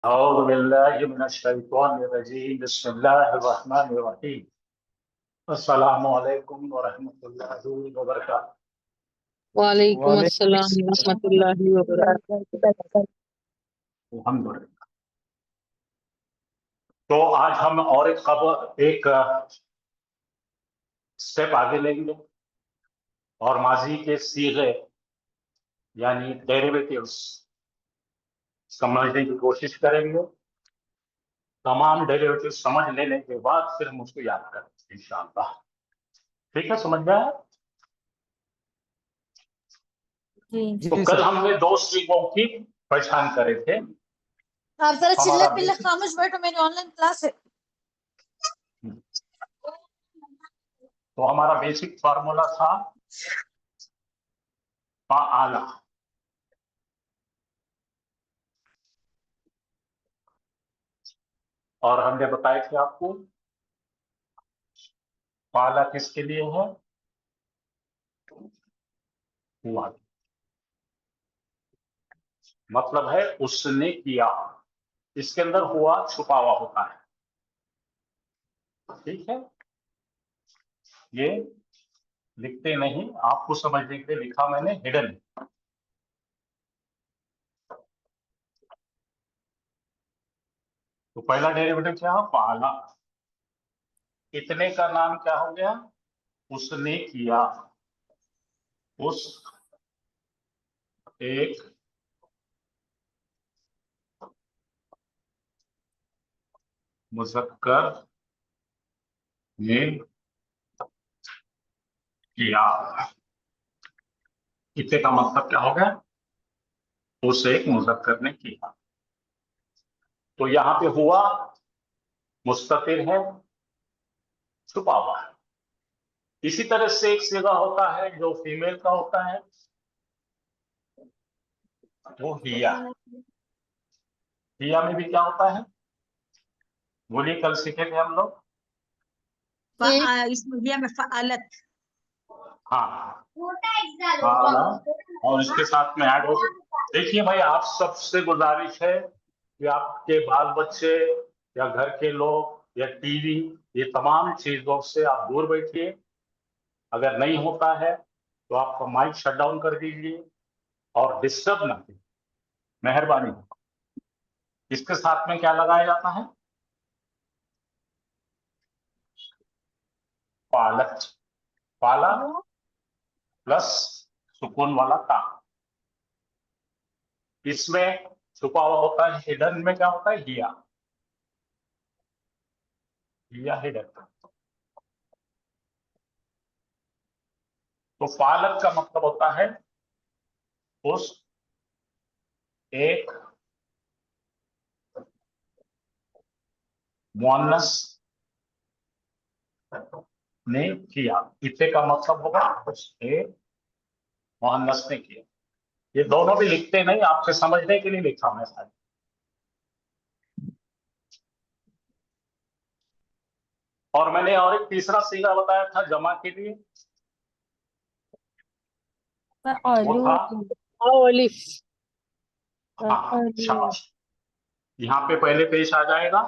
औज़ु बिल्लाहि मिनश्शैतानिर्रजीम बिस्मिल्लाहिर्रहमानिर्रहीम अस्सलामु अलैकुम व रहमतुल्लाहि व बरकातुहू। वालेकुम अस्सलाम रहमतुल्लाहि व बरकातहू। अल्हम्दुलिल्लाह। तो आज हम और एक स्टेप आगे लेंगे और माजी के सीगे यानी डेरिवेटिव्स समझने की कोशिश करेंगे। तमाम डेरिवेटिव समझ लेने के बाद फिर हम उसको याद करेंगे इंशाअल्लाह। ठीक है, समझ में आया? तो कल हमने दो सीगों की पहचान करे थे। आप जरा चिल्ले हमारा पिल्ले खामोश बैठो, मेरी ऑनलाइन क्लास है। तो हमारा बेसिक फार्मूला था फ़अला। और हमने बताए थे आपको फ़अला किसके लिए है? हुआ, मतलब है उसने किया। इसके अंदर हुआ छुपा हुआ होता है। ठीक है, ये लिखते नहीं, आपको समझने के लिए लिखा मैंने हिडन। तो पहला डेरिवेटिव क्या है? फ़अला। इतने का नाम क्या हो गया? उसने किया। उस एक मुज़क्कर ने किया। इतने का मतलब क्या हो गया? उस एक मुज़क्कर ने किया। तो यहां पे हुआ मुस्ततिर है, छुपा हुआ है। इसी तरह से एक सीगा होता है जो फीमेल का होता है, वो हिया। हिया में भी क्या होता है? बोलिए, कल सीखे थे हम लोग। इसमें हिया में फ़अलत। हाँ, फ़अला और इसके साथ में ऐड हो। देखिए भाई, आप सबसे गुजारिश है कि आपके बाल बच्चे या घर के लोग या टीवी, ये तमाम चीजों से आप दूर बैठिए। अगर नहीं होता है तो आपका माइक शट डाउन कर दीजिए और डिस्टर्ब ना कीजिए, मेहरबानी। इसके साथ में क्या लगाया जाता है? पालक। पाला प्लस सुकून वाला ता। इसमें छुपा हुआ होता है, हिडन में क्या होता है? हिया। हिया हिडन। तो पालक का मतलब होता है उस एक मुअन्नस ने किया। इतने का मतलब होगा उस एक मुअन्नस ने किया। ये दोनों भी लिखते नहीं, आपसे समझने के लिए लिखा मैं साथ। और मैंने और एक तीसरा सीगा बताया था जमा के लिए, वो था अलिफ। हाँ, शाबाश। यहाँ पे पहले पेश आ जाएगा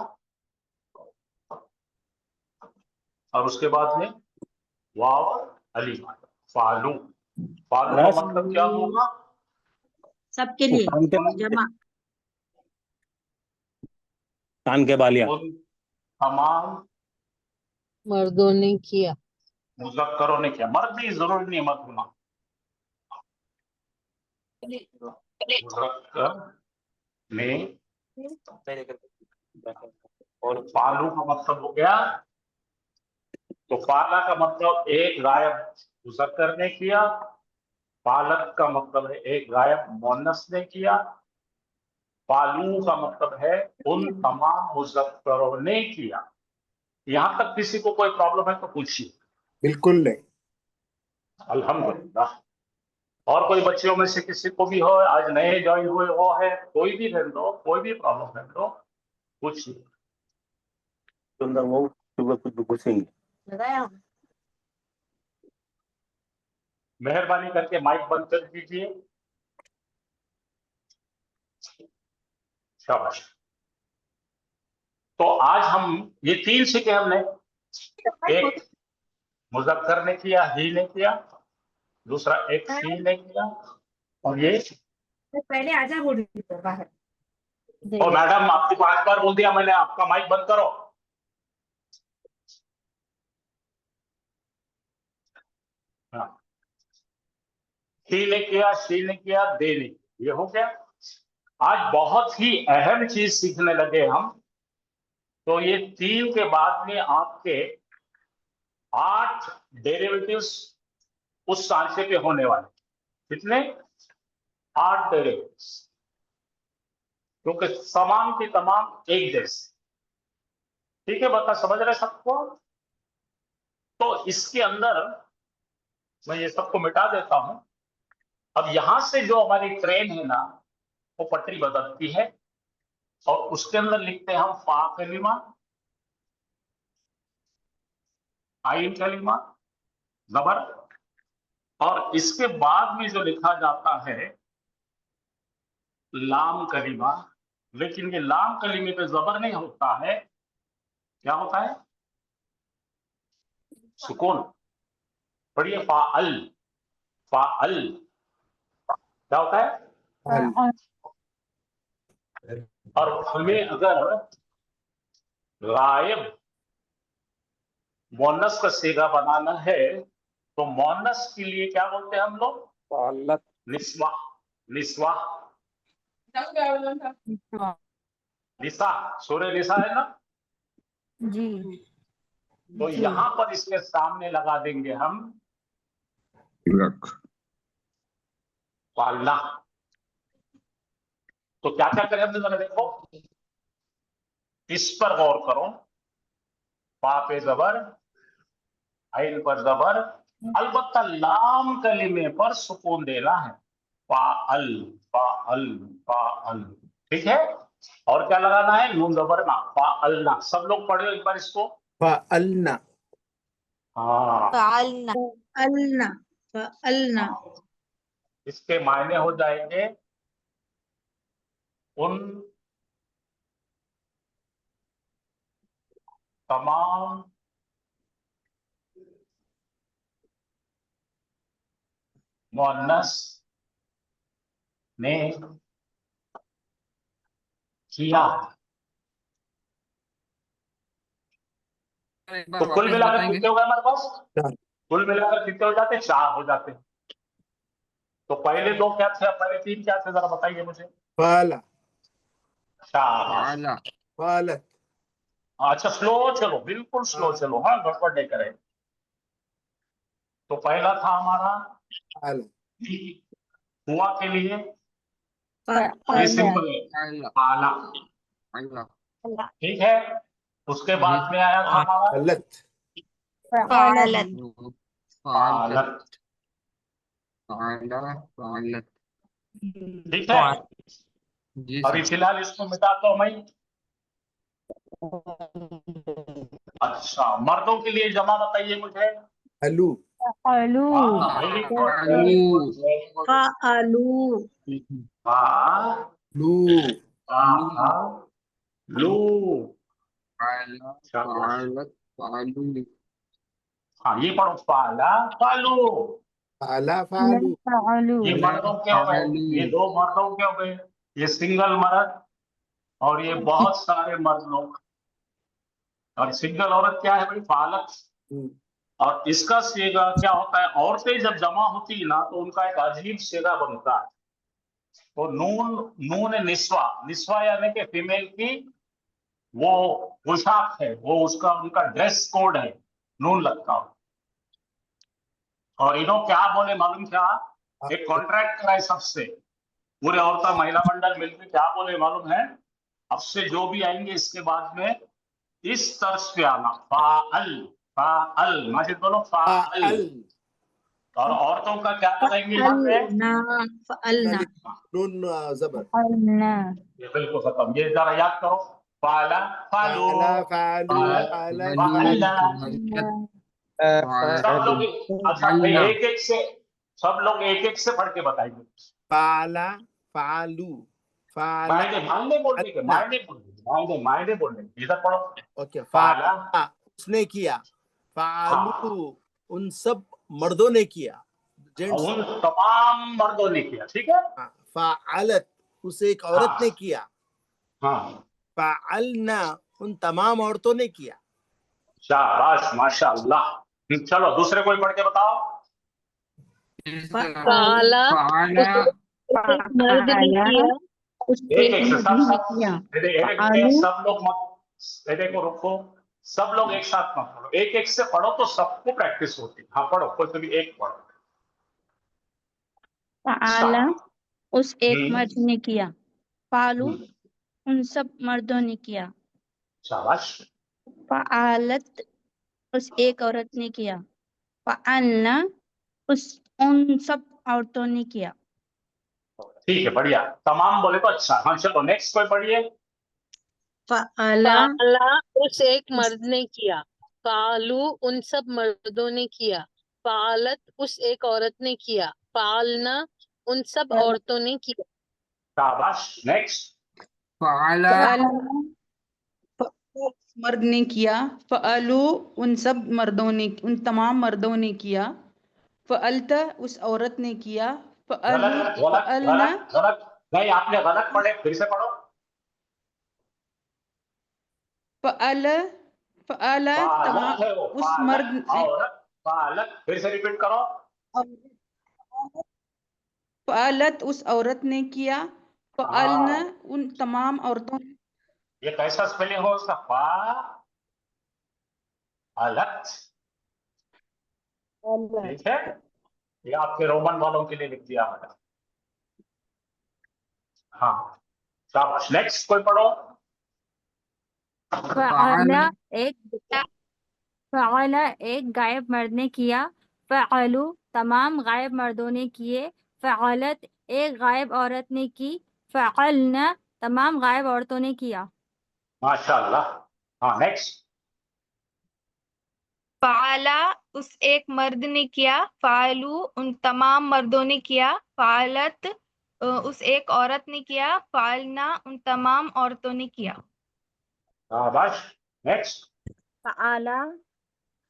और उसके बाद में वाव अली। फालू। फालू का मतलब क्या होगा? सबके लिए जमा। कान के बालिया। उन तमाम मर्दों ने किया। मुज़क्करों ने किया। मर्द भी जरूरी नहीं मर्द होना, मुज़क्कर ने। और फालू का मतलब हो गया, तो फाला का मतलब एक गायब मुज़क्कर ने किया। पालक का मतलब है एक गायब मुअन्नस ने किया। फालू का मतलब है उन तमाम मुज़क्करों ने किया। यहां तक किसी को कोई प्रॉब्लम है तो पूछिए। बिल्कुल नहीं। अल्हम्दुलिल्लाह। और कोई बच्चियों में से किसी को भी हो, आज नए ज्वाइन हुए वो है, कोई भी रहने दो, कोई भी प्रॉब्लम है तो पूछिए। वो सुबह कुछ घुसेंगे। मेहरबानी करके माइक बंद कर दीजिए। शाबाश। तो आज हम ये 3 सीखे हमने। एक मुज़क्कर ने किया, ही ने किया, दूसरा एक शी ने किया, और ये पहले आजा बोल रही थी बाहर। और मैडम आपको 5 बार बोल दिया मैंने, आपका माइक बंद करो। हाँ, ही ने किया, शी ने किया, दे ने, ये हो गया। आज बहुत ही अहम चीज सीखने लगे हम। तो ये 3 के बाद में आपके 8 डेरिवेटिव्स उस सांचे पे होने वाले। कितने? 8 डेरिवेटिव्स, क्योंकि तमाम की तमाम एक जैसे। ठीक है, बता समझ रहे सबको? तो इसके अंदर मैं ये सबको मिटा देता हूं। अब यहां से जो हमारी ट्रेन है ना, वो पटरी बदलती है, और उसके अंदर लिखते हैं हम फा कलिमा, आइन कलिमा, जबर, और इसके बाद में जो लिखा जाता है लाम कलिमा। लेकिन ये लाम कलिमे पे जबर नहीं होता है, क्या होता है? सुकून। पढ़िए, फाअल, फाअल क्या होता है? और हमें अगर गायब मोनस का सीगा बनाना है, तो मोनस के लिए क्या बोलते हैं हम लोग? निस्वा, निस्वा, निसा, सूर्य निसा है ना जी। तो यहां पर इसके सामने लगा देंगे हम पालना। तो क्या क्या करें हमने, जरा देखो, इस पर गौर करो। पा पे जबर, आइन पर जबर, अलबत्ता लाम कलिमे पर सुकून देना है। फाअल, फाअल, फाअल। ठीक है, और क्या लगाना है? नून जबर ना, फाअलना। सब लोग पढ़े एक बार इसको। फाअलना, हाँ, फाअलना, फाअलना, फाअलना। इसके मायने हो जाएंगे उन तमाम मुअन्नस ने किया। तो कुल मिलाकर कितने हो गए हमारे पास? कुल मिलाकर कितने हो जाते? 4 हो जाते। तो पहले 2 क्या थे, पहले 3 क्या थे, जरा बताइए मुझे। फाला, 4। फालत, अच्छा, स्लो चलो, बिल्कुल स्लो चलो, हाँ, गड़बड़ नहीं करें। तो पहला था हमारा फाला, हुआ के लिए, ये सिंपल है, पाला। ठीक है, उसके बाद में आया था हमारा फलत, फाअलत, पालत। ठीक है, अभी फिलहाल इसको मिटाता हूं मैं। अच्छा, मर्दों के लिए जमा बताइए मुझे। अलू, फाअलू, हाँ, very good, very good, very good. फाअलू, हाँ, लू, हाँ, लू। शाबाश। हाँ, ये पढ़ो, फाला, फालू। फाला, फालू, फाअलू। ये मर्दों के हो गए, ये 2 मर्दों के हो गए, ये सिंगल मर्द, और ये बहुत सारे मर्द लोग। और सिंगल औरत क्या है भाई? फालक। और इसका सेगा क्या होता है? औरतें जब जमा होती है ना, तो उनका एक अजीब सेगा बनता है। तो नून, नून निस्वा, निस्वा यानी कि फीमेल की वो पोशाक है, वो उसका उनका ड्रेस कोड है, नून लगता है। और इन्हों क्या बोले मालूम? क्या एक कॉन्ट्रैक्ट करा है सबसे, पूरे औरता महिला मंडल मिलकर क्या बोले मालूम है? अब से जो भी आएंगे इसके बाद में इस तर्ज पे आना, फाअल, फाअल, माजिद बोलो, फाअल। फाअल, और औरतों का क्या लगाएंगे यहाँ पे? फाअलना, फाअलना, नून जबर, फाअलना। ये बिल्कुल खत्म, ये जरा याद करो। फाला, फालू, फाला, फालू, फालत, फालत, फाअल्ला। सब लोग, फालत, अच्छा भाई, एक एक से, सब लोग एक एक से पढ़ के बताएंगे। फाला, फालू, फालत, मायने, मायने बोलने के, अन्ना, मायने बोलने के, मायने बोलने, इधर पढ़ो। ओके फाला, उसने किया, फालू उन सब मर्दों ने किया, जेंट्स। उन तमाम मर्दों ने किया, ठीक है। फालत उस एक औरत ने किया, हाँ, फालना उन तमाम औरतों ने किया। शाबाश, माशाअल्लाह। चलो दूसरे कोई पढ़ के बताओ। फाला उस एक मर्द ने किया, उस एक एक एक से मर्द सब ने सब किया। ये सब लोग मत, ये देखो रुको, सब लोग एक साथ मत पढ़ो, एक एक से पढ़ो तो सबको प्रैक्टिस होती है। हाँ पढ़ो, कोई कभी एक पढ़ो। फाला उस एक हम्म, मर्द ने किया, फालू हम्म, उन सब मर्दों ने किया, शाबाश। फालत उस एक औरत ने किया, फालना उन सब औरतों ने किया। ठीक है, बढ़िया। तमाम बोले तो अच्छा। हाँ चलो नेक्स्ट कोई पढ़िए। फाला फाला उस एक मर्द ने किया, फालू उन सब मर्दों ने किया, फालत उस एक औरत ने किया, फालना उन सब औरतों ने किया। शाबाश, नेक्स्ट। फ़अला मर्द ने किया, फ़अलू उन सब मर्दों ने, उन तमाम मर्दों ने किया, फ़अलत उस औरत ने किया, फ़अलू गलत गलत फ़अलना गलत गलत, नहीं आपने गलत पढ़े, फिर से पढ़ो। फ़अल फ़अल फालत तमाम है वो, उस मर्द फालत ने, औरत, फालत, फिर से रिपीट करो। फ़अलत उस औरत ने किया, फ़अलन हाँ, उन तमाम औरतों ने। ये कैसा स्पेलिंग हो उसका? फा अलत, ठीक है। ये आपके रोमन वालों के लिए लिख दिया मैंने। हाँ, शाबाश, नेक्स्ट कोई पढ़ो। फ़अला फ़अला एक गायब मर्द ने किया, फ़अलू तमाम गायब मर्दों ने किए, फ़अलत एक गायब औरत ने की, फ़अलना तमाम गायब औरतों ने किया। माशाअल्लाह। हाँ नेक्स्ट। फ़अला उस एक मर्द ने किया, फ़अलू उन तमाम मर्दों ने किया, फ़अलत उस एक औरत ने किया, फ़अलना उन तमाम औरतों ने किया। शाबाश, नेक्स्ट। फ़अला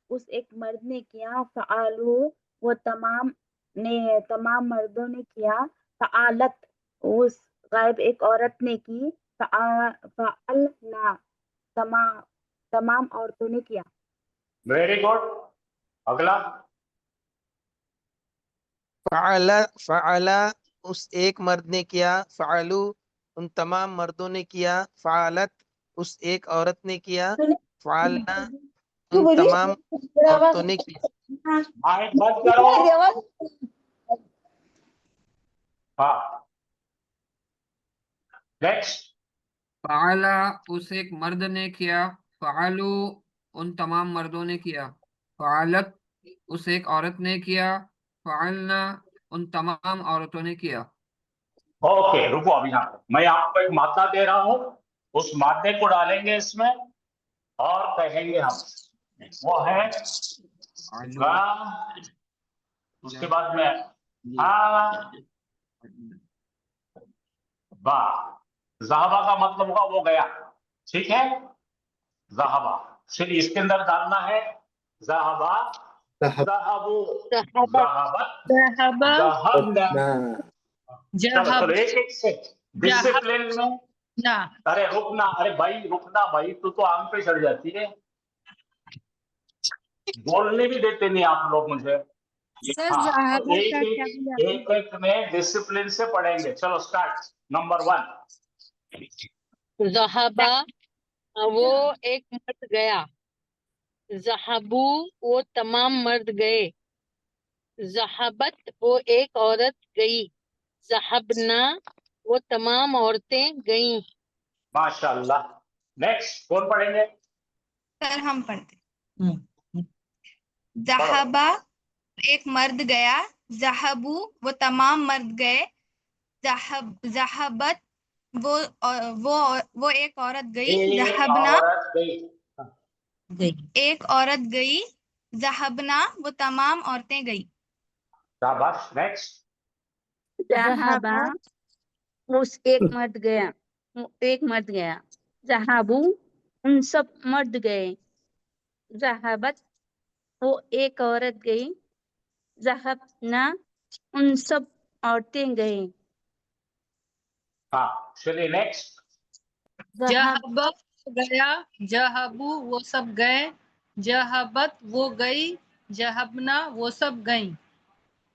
उस एक मर्द ने किया, फ़अलू वो तमाम मर्दों ने किया, फ़अलत उस गायब एक औरत ने की, फ़अलना तमाम तमाम औरतों ने किया। Very good. अगला। फ़अला उस एक मर्द ने किया, फ़अलू उन तमाम मर्दों ने किया, फ़अलत उस एक औरत ने किया, फ़अलना उन तमाम औरतों ने किया। माइक बंद करो। हाँ नेक्स्ट। फ़अला उस एक मर्द ने किया, फ़अलू उन तमाम मर्दों ने किया, फ़अलत उस एक औरत ने किया, फ़अलना उन तमाम औरतों ने किया। ओके रुको, अभी यहाँ पे मैं आपको एक मात्रा दे रहा हूँ, उस मात्रे को डालेंगे इसमें और कहेंगे हम, वो है गा, उसके बाद में आ बा। ज़हाबा का मतलब होगा वो गया, ठीक है। ज़हाबा, फिर इसके अंदर डालना है ज़हाबा, ज़हाबू, ज़हाबत, ज़हबना। चलो चलो एक एक से डिसिप्लिन में। अरे रुकना, अरे भाई रुकना भाई, तू तो आंख पे चढ़ जाती है, बोलने भी देते नहीं आप लोग मुझे। हाँ तो एक एक में डिसिप्लिन से पढ़ेंगे। चलो स्टार्ट। नंबर 1। ज़हाबा वो एक मर्द गया, ज़हाबू वो तमाम मर्द गए, ज़हाबत वो एक औरत गई, ज़हबना वो तमाम औरतें गईं। माशाल्लाह। नेक्स्ट कौन पढ़ेंगे? सर हम पढ़ते। पढ़ो। ज़हाबा एक मर्द गया, ज़हबू वो तमाम मर्द गए, ज़हबत वो एक औरत गई, एक ज़हबना औरत गई। एक औरत गई, ज़हबना वो तमाम औरतें गई। शाबाश। नेक्स्ट। ज़हाबा उस एक मर्द गया, जहाबू उन सब मर्द गए। जहाबत वो एक औरत गई। जहबना उन सब औरतें गई। हाँ चलिए नेक्स्ट। जहब गया, जहबू वो सब गए, जहबत वो गई, जहबना वो सब गईं।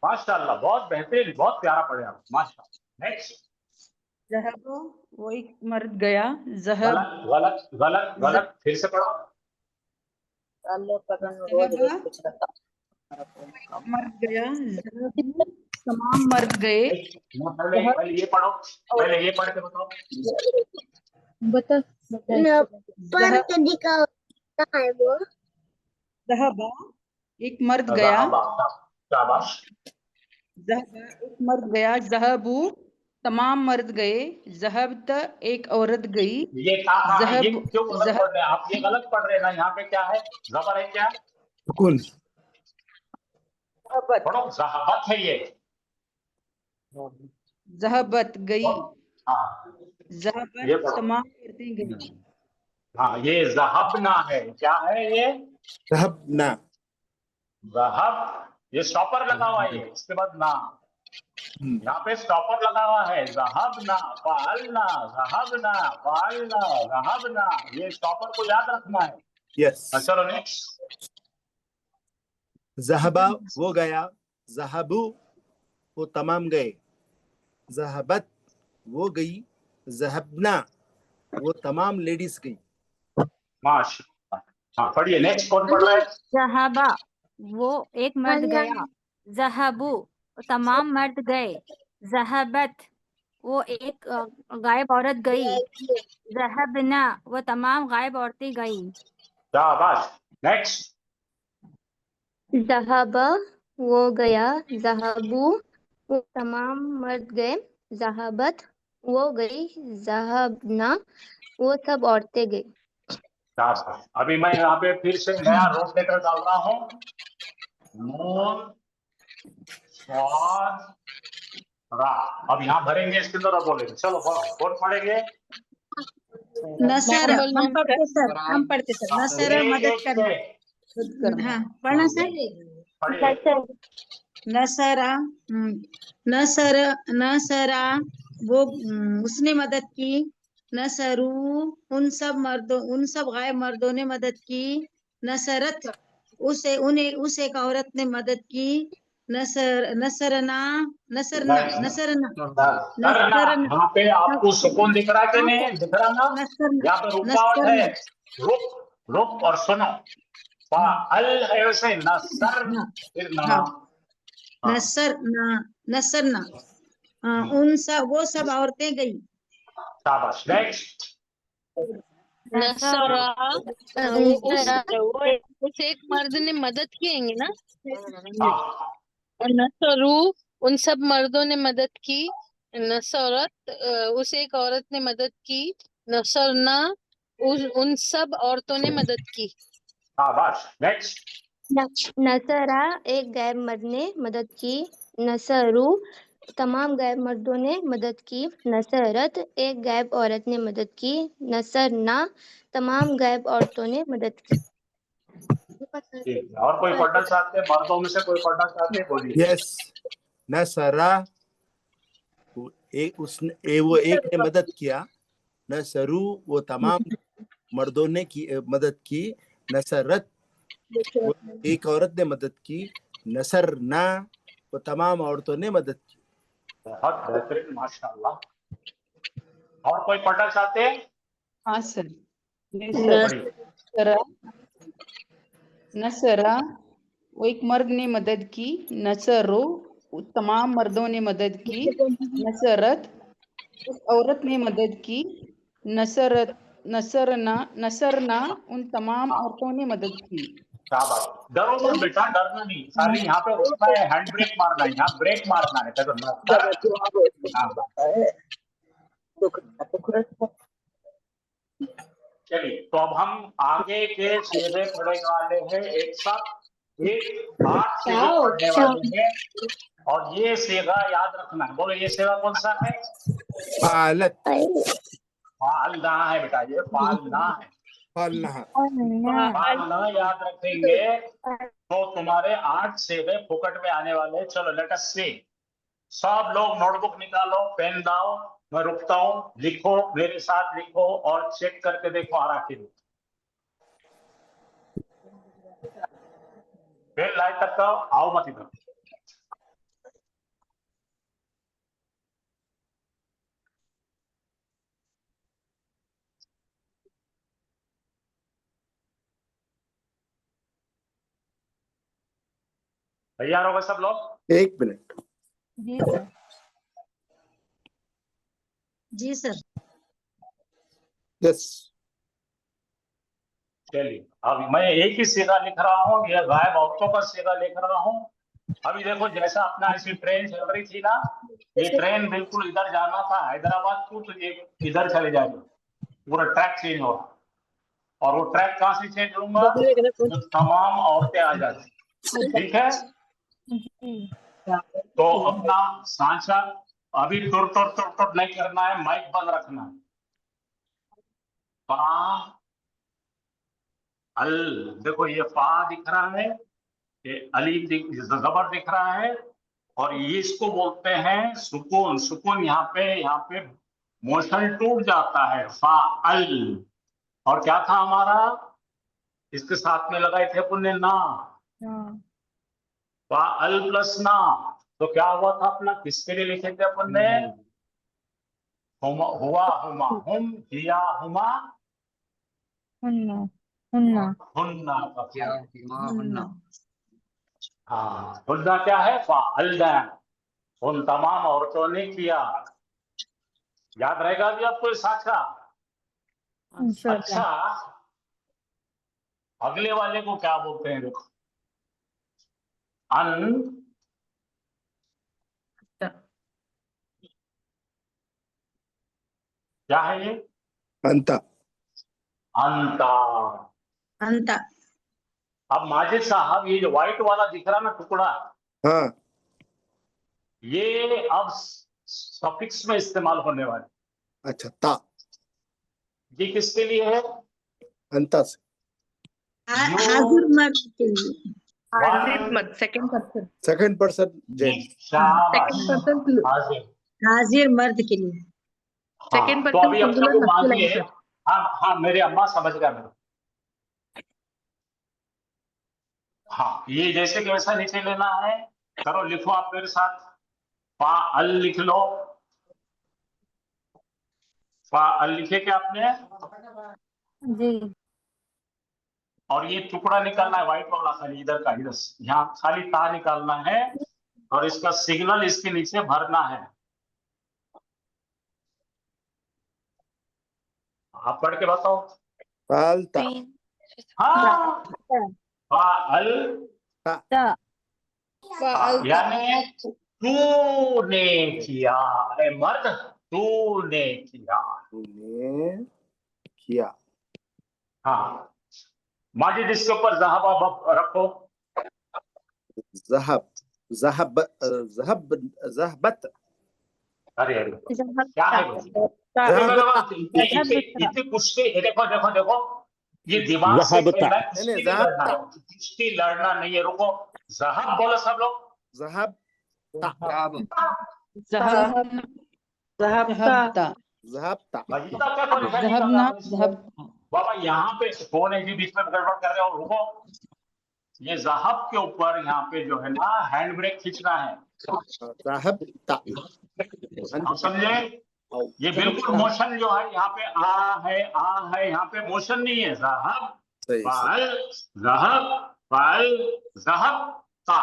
माशाल्लाह, बहुत बेहतरीन, बहुत प्यारा पढ़े आप, माशाल्लाह। नेक्स्ट। जहब वो एक मर्द गया। जहब गलत गलत गलत गलत, फिर से पढ़ो। मर्द गया। जहब तमाम मर्द गए। पहले ये पढ़ो, पहले ये पढ़ के बताओ। बता जहबा एक मर्द गया। शाबाश। जहबा एक मर्द गया। जहबू तमाम मर्द गए। जहबत एक औरत गई। ये कहा है, ये जहब क्यों गलत पढ़ रहे हैं आप? ये गलत पढ़ रहे हैं ना। यहाँ पे क्या है? जबर है क्या? सुकून। पढ़ो, जहाबत है ये। जहबत गई। हाँ ये जहबत पढ़ो। तमाम औरतें गई। हाँ ये जहबना है। क्या है ये? जहबना। जहब, ये स्टॉपर लगा हुआ है, उसके बाद ना, यहाँ पे स्टॉपर लगा हुआ है। जहबना फालना, जहबना फालना, जहबना, ये स्टॉपर को याद रखना है। यस। चलो नेक्स्ट। जहबा वो गया। जहबू वो तमाम गए। जहबत वो गई। जहबना वो तमाम लेडीज गई। माशाल्लाह। हाँ पढ़िए, नेक्स्ट कौन पढ़ रहा है? जहाबा वो एक मर्द गया। जहाबू तमाम मर्द गए। जहाबत वो एक गायब औरत गई। जहबना वो तमाम गायब औरतें गई। शाबाश। नेक्स्ट। जहाबा वो गया। जहाबू वो तमाम मर्द गए। जहाबत वो गई। जहाबना वो सब औरतें गई। शाबाश। अभी मैं यहाँ पे फिर से नया रोड लेटर डाल रहा हूँ। नून स्वाद रा। अब यहाँ भरेंगे इसके अंदर और बोलेंगे। चलो पढ़ो, कौन पढ़ेंगे? नसर हम पढ़ते सर, हम पढ़ते सर। नसर मदद करना। हाँ पढ़ना सर। नसरा नसर नसरा वो उसने मदद की। नसरू उन सब गायब मर्दों ने मदद की। नसरत उस एक औरत ने मदद की। नसरना नसरना यहाँ पे आपको सुकून दिख रहा है कि नहीं दिख रहा ना? यहाँ पे रुकावट है। रुक और सुनो। अल है वैसे नसर, फिर ना। नसरना वो सब औरतें गई। शाबाश। नेक्स्ट। नसरा उस एक मर्द ने मदद किएंगे ना। और नसरू उन सब मर्दों ने मदद की। नसरत उस एक औरत ने मदद की। नसरना उन सब औरतों ने मदद की। शाबाश। नेक्स्ट। नसरा एक गायब मर्द ने मदद की। नसरू तमाम गायब मर्दों ने मदद की। नसरत एक गायब औरत ने मदद की। नसरना तमाम गायब औरतों ने मदद की। और कोई पढ़ना चाहते हैं? मर्दों में से कोई पढ़ना चाहते हैं? बोलिए। यस। नसरा वो एक ने मदद किया। नसरू वो तमाम मर्दों ने की मदद की। नसरत वो एक औरत ने मदद की। नसरना वो तमाम औरतों ने मदद की। बहुत बेहतरीन, माशाल्लाह। और कोई पढ़ना चाहते हैं? हाँ सर। पढ़िए। नसरा वो एक मर्द ने मदद की। नसरो तमाम मर्दों ने मदद की। नसरत उस औरत ने मदद की। नसरना उन तमाम औरतों ने मदद की। शाबाश। डरो मत बेटा, डरना नहीं, खाली यहाँ पे रुकना है, हैंड ब्रेक मारना है, यहाँ ब्रेक मारना है। चलिए, तो अब हम आगे के सीधे पढ़ने वाले हैं एक साथ। एक 8 सीधे पढ़ने वाले हैं और ये सेगा याद रखना है। बोलो, ये सेगा कौन सा है? फालत। पालना है बेटा, ये पालना है। पालना। पालना याद रखेंगे तो तुम्हारे 8 सेवे फुकट में आने वाले। चलो लेट अस सी, सब लोग नोटबुक निकालो, पेन लाओ, मैं रुकता हूँ, लिखो मेरे साथ, लिखो और चेक करके देखो आ रहा कि नहीं। पेन लाइट तक का आओ मत इधर। तैयार हो गए सब लोग? 1 मिनट। जी सर। जी सर। यस। चलिए अब मैं एक ही सीधा लिख रहा हूँ, ये गायब औरतों का सीधा लिख रहा हूँ। अभी देखो जैसा अपना ऐसी ट्रेन चल रही थी ना, ये ट्रेन बिल्कुल इधर जाना था हैदराबाद को, तो ये इधर चले जाएगा, पूरा ट्रैक चेंज होगा। और वो ट्रैक कहाँ से चेंज होगा? तो तमाम औरतें आ जाती, ठीक है। तो अपना सांचा अभी तुर तुर तुर तुर नहीं करना है, माइक बंद रखना है। पा अल, देखो ये पा दिख रहा है, ये अली जबर दिख रहा है, और ये इसको बोलते हैं सुकून। सुकून यहाँ पे मोशन टूट जाता है, फा अल। और क्या था हमारा, इसके साथ में लगाए थे अपन ने ना, फा अल प्लस ना। तो क्या हुआ था अपना, किसके लिए लिखे थे अपन ने? हुआ हुमा, हुम हिया हुमा हुन्ना का क्या? हाँ, हुन्ना क्या है? फाअल्दैन, उन तमाम औरतों ने किया। याद रहेगा भी आपको ये साचा? अच्छा, अगले वाले को क्या बोलते हैं देखो, अन क्या है ये? अंता। अंता। अंता। अब माजिद साहब ये जो व्हाइट वाला दिख रहा ना टुकड़ा, हाँ, ये अब सफिक्स में इस्तेमाल होने वाले। अच्छा, ता। ये किसके लिए है? अंता से। हाजिर मर्द के लिए। Second person. Second person gents. हाजिर मर्द के लिए। सेकंड तो पर्सन अभी अपने सिंगुलर को मस्कुलाइन मानिए, सर। हाँ मेरे अम्मा समझ गया मेरा। हाँ, ये जैसे कि वैसा नीचे लेना है, करो, लिखो आप मेरे साथ, फा अल लिख लो। फा अल लिखे क्या आपने? जी। और ये टुकड़ा निकालना है व्हाइट वाला, खाली इधर का, इधर यहाँ खाली ता निकालना है, और इसका सिग्नल इसके नीचे भरना है। आप पढ़ के बताओ। फालता। हाँ, फा अल यानी तूने किया है मर्द, तूने किया। तूने किया। हाँ, माजिद इसके ऊपर जहाब आप रखो। ज़हब, ज़हब, ज़हब, ज़हबत। अरे क्या है वो? ज़हबत। इतनी कुश्ती, देखो देखो देखो, ये दिमाग से खेलना है, कुश्ती नहीं लड़ना है, कुश्ती लड़ना नहीं है। रुको, जहाब बोलो सब लोग। ज़हब ता। ज़हबता। ज़हबता। इतना क्या परेशानी कर रहा है इसको? बाबा यहाँ पे कौन है जी बीच में गड़बड़ कर रहे हो? रुको, ये जहाब के ऊपर यहाँ पे जो है ना हैंड ब्रेक खींचना है। ज़हबता। आप समझे? ये बिल्कुल मोशन जो है यहाँ पे आ है, यहाँ पे मोशन नहीं है। ज़हब फाल, ज़हब फाल, ज़हब ता।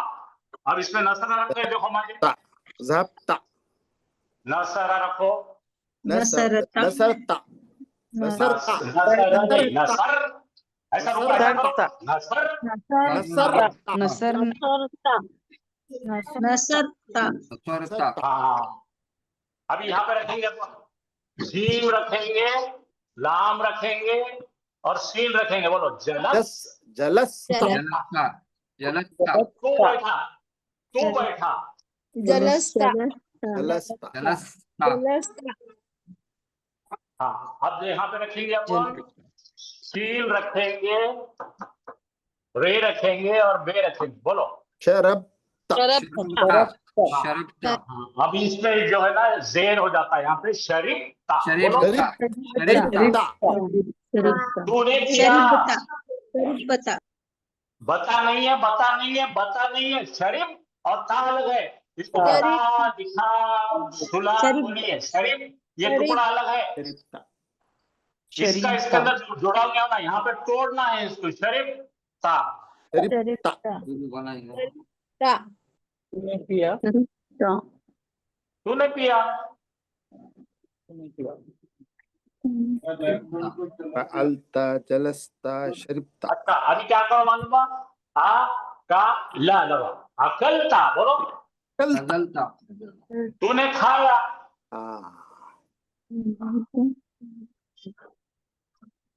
अब इसमें नसरा रख रहे, देखो माजिद, ज़हबता। नसरा रखो, नसरता। नसरता। नसरता। नसर, ऐसा रुको, ऐसा करो, नसर नसरता। हाँ। अभी यहाँ पे रखेंगे, जीम रखेंगे, लाम रखेंगे और सील रखेंगे। बोलो, जलस, जलस, जलस्ता। तू बैठा, तू बैठा, जलस्ता। जलस्ता। जलस्ता। हाँ, अब यहाँ पे रखेंगे अपन शील रखेंगे, रे रखेंगे और बे रखेंगे। बोलो शरबता शरबता अब इसमें जो है ना जेर हो जाता है, यहाँ पे शरीफता। बोलो शरीफता तूने किया, शरीफता बता नहीं है, बता नहीं है, बता नहीं है, शरीफ और ता अलग है। इसको बता, दिखा, सुला नहीं है, शरीफ ये टुकड़ा अलग है। इसका इसके अंदर जुड़ा हुआ ना, यहाँ पे तोड़ना है इसको। शरीफता तूने पिया, फअलता जलस्ता शरबता। अच्छा अभी क्या करो मालूम है? आ का ला लगा, अकलता। बोलो अकलता तूने खाया।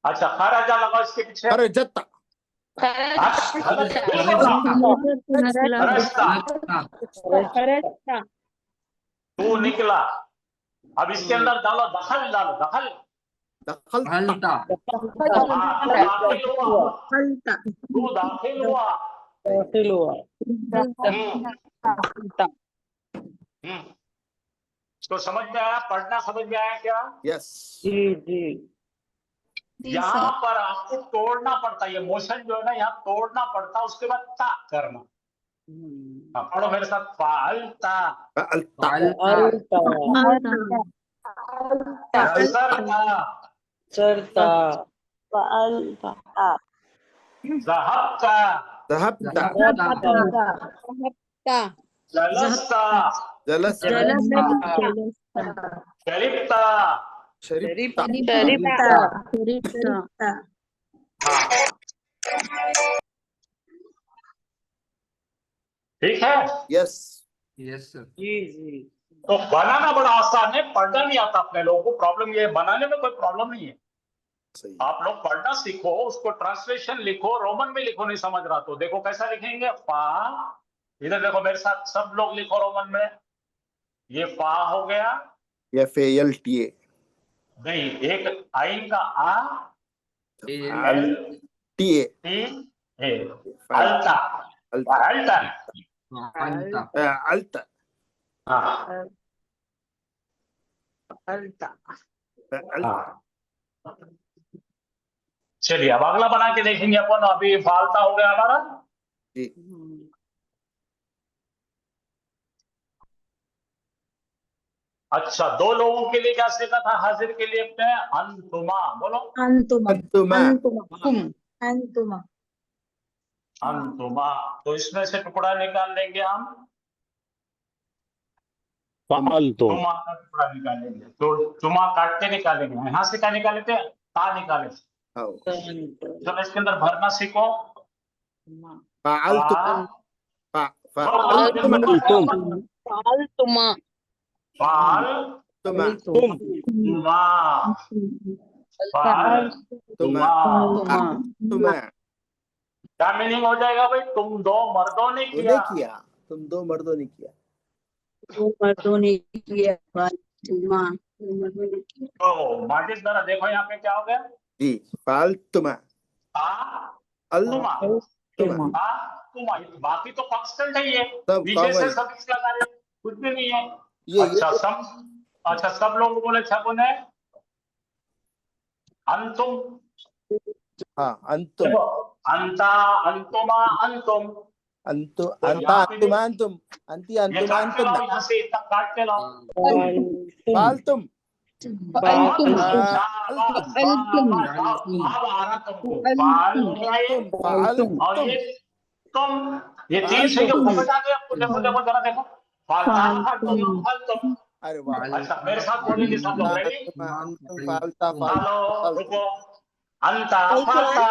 अच्छा खराजा लगा इसके पीछे। खरजता तू निकला। अब इसके अंदर डालो दखल, डालो दखल। दखलता दाखिल हुआ, तू दाखिल हुआ। तो समझ में आया? पढ़ना समझ में आया क्या? यस यहाँ पर आपको तोड़ना पड़ता है, ये मोशन जो है ना यहाँ तोड़ना पड़ता है, उसके बाद ता करना। हाँ, पढ़ो मेरे साथ। फालता फअलता ज़हबता ज़हबता जलस्ता जलस्ता शरीफता शरीबता ठीक है। यस यस सर तो बनाना बड़ा आसान है, पढ़ना नहीं आता अपने लोगों को। प्रॉब्लम ये है, बनाने में कोई प्रॉब्लम नहीं है। सही आप लोग पढ़ना सीखो, उसको ट्रांसलेशन लिखो। रोमन में लिखो, नहीं समझ रहा तो देखो कैसा लिखेंगे। फा, इधर देखो मेरे साथ, सब लोग लिखो रोमन में। ये फा हो गया, FALTA नहीं एक आइन का आ, TA टी ए, अल्ता अल्ता फअलता हाँ फअलता। चलिए अब अगला बना के देखेंगे अपन। अभी फालता हो गया हमारा। जी अच्छा दो लोगों के लिए क्या सीखा था? हाजिर के लिए अपने अंतुमा। बोलो अंतुमा। तो इसमें से टुकड़ा निकाल लेंगे हम, तुमा का टुकड़ा निकालेंगे। तो तुमा काटते निकालेंगे। यहाँ से क्या निकाले थे? ता निकाले। चलो इसके अंदर भरना सीखो। फअलतुम फालतुमा क्या मीनिंग हो जाएगा भाई? तुम दो मर्दों ने किया। तुम दो मर्दों ने किया। तो माजिद जरा देखो यहाँ पे क्या हो गया। जी फालतुमा तुमा, बाकी तो कांस्टेंट है ये, सब नीचे से कॉमन। सब लगा रहे, कुछ भी नहीं है। ये अच्छा सब लोग बोले छपन है अंतुम। हाँ अंतुम देखो अंता अंतुमा अंतुम। अंतु तो अंता यहाँ पे अंतुम अंतुम अंति ये अंतुम काट के अंतुम लाओ, यहाँ से इतना काट के लाओ। फालतुम फालतुम अब आ रहा तुमको फाल हो गया ये, और ये तुम, ये तीन से जो फंस आ गया। देखो देखो जरा देखो, फालतुम। अरे वाह। अच्छा मेरे साथ बोलेंगे सब लोग। रेडी? फालता हेलो रुको। अंता फालता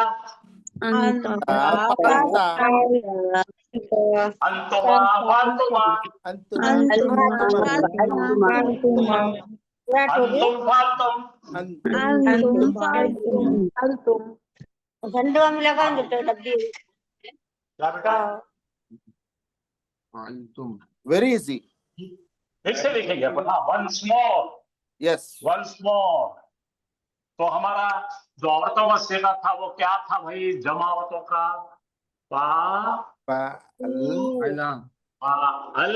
फालता अंतुमा फालतुमा अंतुम अंतुम फालतुम। क्या बेटा? Very easy. फिर से लिखेंगे अपन। Once more yes once more तो हमारा जो औरतों का सेगा था वो क्या था भाई, जमा औरतों का? पा फ़अल अल,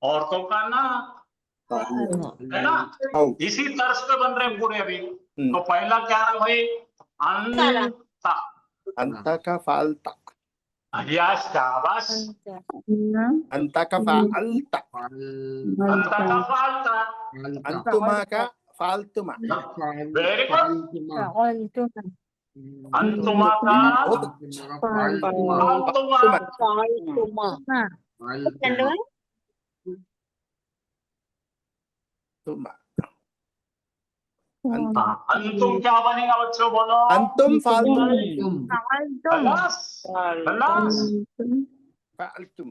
औरतों का ना, है ना? औ इसी तर्ज पे बन रहे हैं पूरे अभी। तो पहला क्या है भाई, अंता। अंता का फ़अलता, या शाबाश, अंता का फ़अलता, अंता का फालता, अंतुमा का फ़अलतुमा, वेरी गुड, अंतुमा का फालतुमा, तुमा, हाँ, अंतुम क्या बनेगा बच्चों, बोलो? अंतुम फ़अलतुम, खलास, खलास। फ़अलतुम।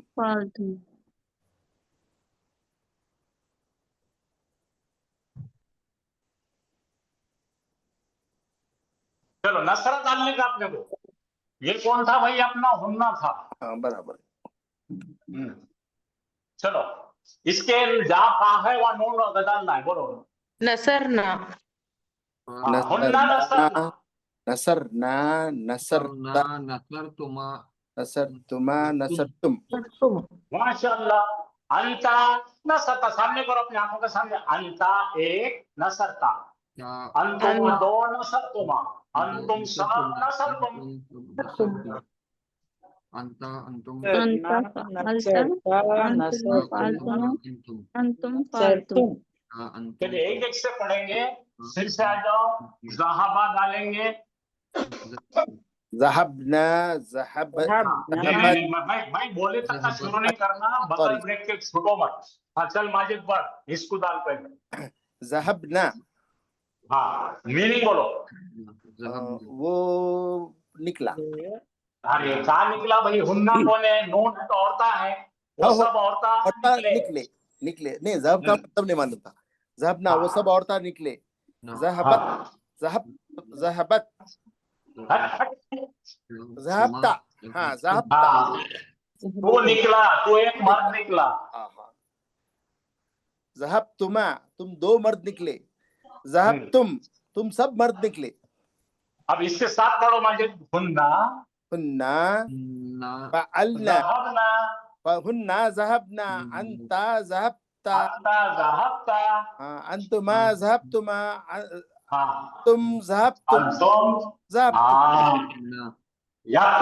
चलो नसरा डालने का अपने को, ये कौन था भाई, अपना हुन्ना था। हाँ बराबर। चलो इसके जा पा है वह नून डालना है, बोलो। नसरना, हाँ, हुन्ना नसरना, नसरना, नसरता, नसरतुमा, नसरतुमा, नसरतुम। माशाल्लाह। अंता नसरता, सामने करो अपनी आंखों के सामने, अंता एक नसरता, अंतुमा दो नसरतुमा, अंतुम सब नसरतुम। अंता अंतुम चलिए एक एक से पढ़ेंगे, फिर से आ जाओ। ज़हाबा डालेंगे, ज़हबना, ज़हब, मैं बोले तक का शुरू नहीं करना, बगल ब्रेक के छूटो मत। हाँ चल माजिद बढ़, इसको डाल पहले। ज़हबना, हाँ मीनिंग बोलो। वो निकला। अरे कहाँ निकला भाई, हुन्ना कौन है, नून तो औरता है, वो सब औरता निकले। निकले नहीं, ज़हब का मतलब नहीं मालूम था। ज़हबना वो सब औरता निकले। ज़हबत, ज़हब, ज़हबत, ज़हबता, हाँ ज़हबता, तू निकला, तू एक मर्द निकला। ज़हबतुमा, तुम दो मर्द निकले। ज़हबतुम, तुम सब मर्द निकले। अब इसके साथ पढ़ो माजिद, हुन्ना, हुन्ना, फ़अलना, हुन्ना ज़हबना, अंता ज़हबता, अंता ज़हबता, हाँ अंतुमा ज़हबतुमा, हाँ तुम ज़हबतुम, ज़हबतुम। याद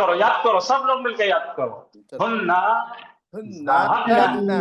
करो सब लोग मिलकर याद करो। हुन्ना, हुन्ना ज़हबना,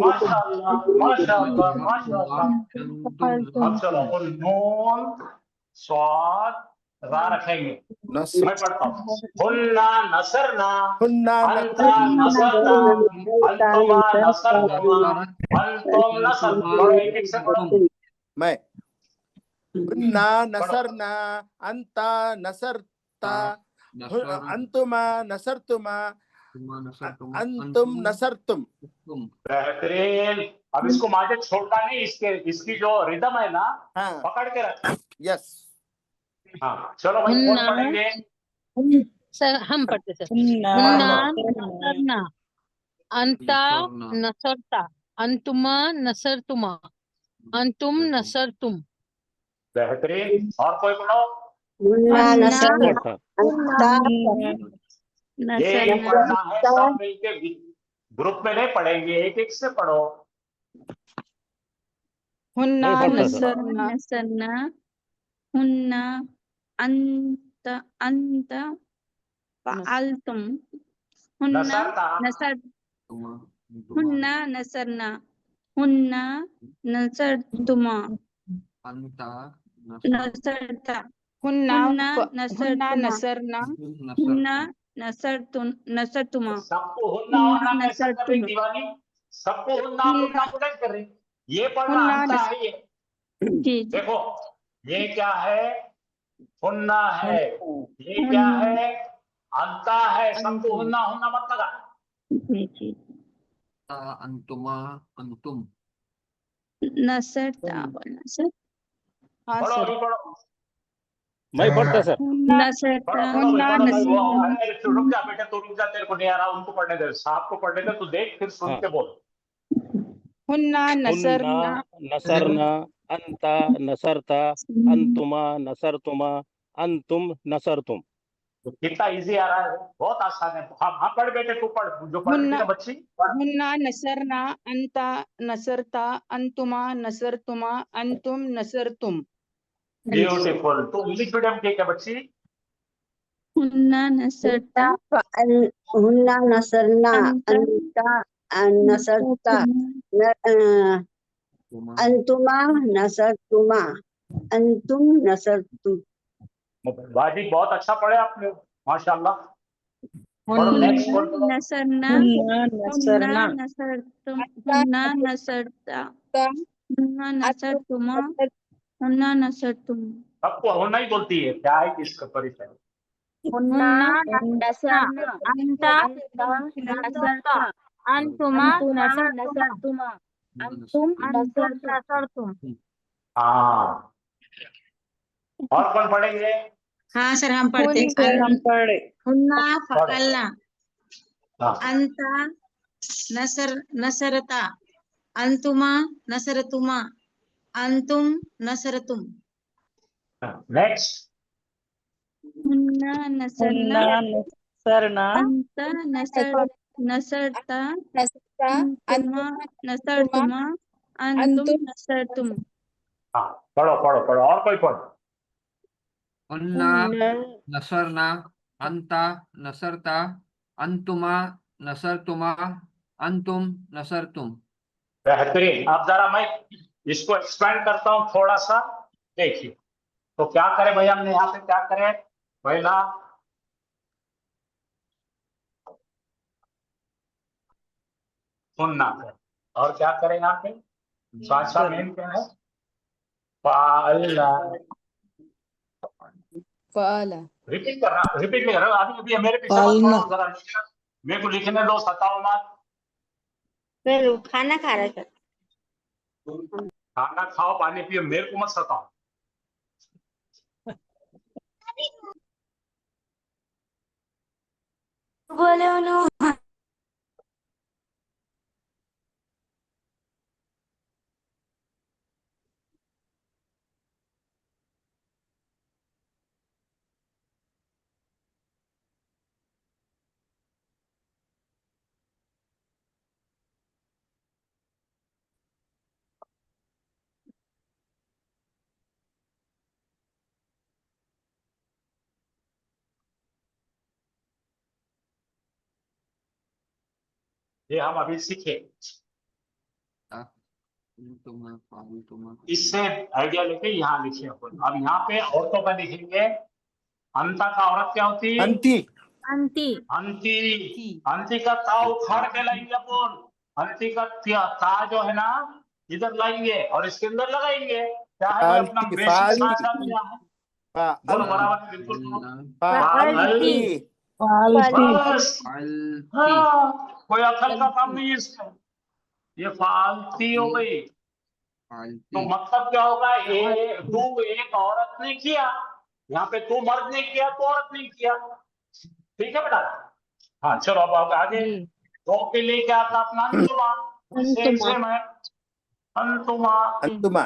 माशाल्लाह माशाल्लाह माशाल्लाह। अब चलो नून स्वाद रा रखेंगे, मैं पढ़ता हूँ। हुन्ना नसरना, अंता नसरता, अंतुमा नसरतुमा, अंतुम नसरतुम। एक एक से पढ़ो। मैं हुन्ना नसरना, अंता नसरता, अंतुमा नसरतुमा, अंतुम नसरतुम। बेहतरीन। अब इसको माजिद छोड़ना नहीं, इसकी जो रिदम है ना, पकड़ के रख। यस, हाँ चलो भाई कौन पढ़ेंगे? सर हम पढ़ते सर। हुन्ना नसरना, अंता नसरता, अंतुमा नसरतुमा, अंतुम नसरतुम। बेहतरीन। और कोई बोलो। ये पढ़ना है, सब मिलके ग्रुप में नहीं पढ़ेंगे, एक एक से पढ़ो। हुन्ना नसरना, हुन्ना अंत अंत फ़अलतुम, हुन्ना नसर, हुन्ना नसरना, हुन्ना नसरतुमा, नसरता, हुन्ना नसरना, हुन्ना नसरतुमा, सबको हुन्ना हुन्ना कैसा कर रही दीवानी, सबको हुन्ना हुन्ना को नहीं कर रही। ये पढ़ना अंता है, ये देखो ये क्या है, हुन्ना है, ये क्या है, अंता है। सबको हुन्ना हुन्ना मत लगा। अंतुमा अंतुम नसरता, नसर, हाँ पढ़ो सर। अभी पढ़ो। मैं पढ़ता सर। पढ़ो भाई, वो अरे रुक जा बेटा, तू रुक जा, तेरे को नहीं आ रहा, उनको पढ़ने दे, साहब को पढ़ने दे, तू देख फिर सुन हाँ। के बोल। हुन्ना हुन्ना नसरना नसरना अंता नसरता अंतुमा नसरतुमा अंतुम नसरतुम। तो कितना इजी आ रहा है, बहुत आसान है। हाँ हाँ पढ़ बेटे, तू पढ़, जो पढ़ रही थी ना बच्ची पढ़। हुन्ना नसरना अंता नसरता अंतुमा नसरतुमा अंतुम नसरतुम। ब्यूटीफुल। तो इंग्लिश मीडियम की क्या बच्ची? हुन्ना नसरता हुन्ना नसरना अंता नसरता अंतुमा नसरतुमा अंतुम नसरतुम। बाजी बहुत अच्छा पढ़े आपने, माशाल्लाह। पढ़ो नेक्स्ट बोलो। नसरना नसरना नसरतुम हुन्ना नसरता हुन्ना नसरतुमा हुन्ना नसरतुम। सबको होना ही बोलती है, क्या है कि इसका परिचय? हुन्ना हुन्ना नसरना अंता अंता नसरता नसरता अंतुमा अंतुमा नसरतुमा नसरतुमा अंतुम अंतुम नसरतुम। नसरतुम। हाँ, और कौन पढ़ेंगे? हाँ सर हम पढ़ते हैं। हुन्ना फअलना हाँ अंता नसरता अंतुमा नसरतुमा अंतुम नसरतुम। नेक्स्ट। हुन्ना नसरना अंता नसरता अंतुमा नसरतुमा अंतुम नसरतुम। हाँ पढ़ो पढ़ो पढ़ो, और कोई पढ़ो। हुन्ना नसरना अंता नसरता अंतुमा नसरतुमा अंतुम नसरतुम। बेहतरीन। अब जरा मैं इसको एक्सपेंड करता हूँ थोड़ा सा, देखिए। तो क्या करें भाई, हमने यहाँ पे क्या करें? पहला सुनना है, और क्या करें यहाँ पे? साचा मेन क्या है? पाला। रिपीट करना, रिपीट नहीं कर रहा अभी अभी, मेरे पीछे मत पढ़ो जरा, मेरे को लिखने दो, सताओ मत। खाना खा रहा था। खाना खाओ, पानी पियो, मेरे को मत सताओ। बोले उन्होंने ये हम अभी सीखे, इससे आइडिया लेके यहाँ लिखे अपन। अब यहाँ पे औरतों का लिखेंगे। अंता का औरत क्या होती है? अंती अंती अंती। अंती का ता उखाड़ के लाएंगे अपन। अंती का ता जो है ना, इधर लाएंगे और इसके अंदर लगाएंगे। क्या है भाई अपना फालती बेसिक साचा फालती क्या है? बोलो बराबर बिल्कुल बोलो। फालती बस। हाँ, कोई अकल का काम नहीं है इसमें, ये फालती हो गई। तो मतलब क्या होगा? तू एक औरत ने किया, यहाँ पे तू मर्द ने किया, तो औरत ने किया। ठीक है बेटा? हाँ चलो अब आगे। तो के लिए क्या था अपना? अंतुमा। सेम है अंतुमा। अंतुमा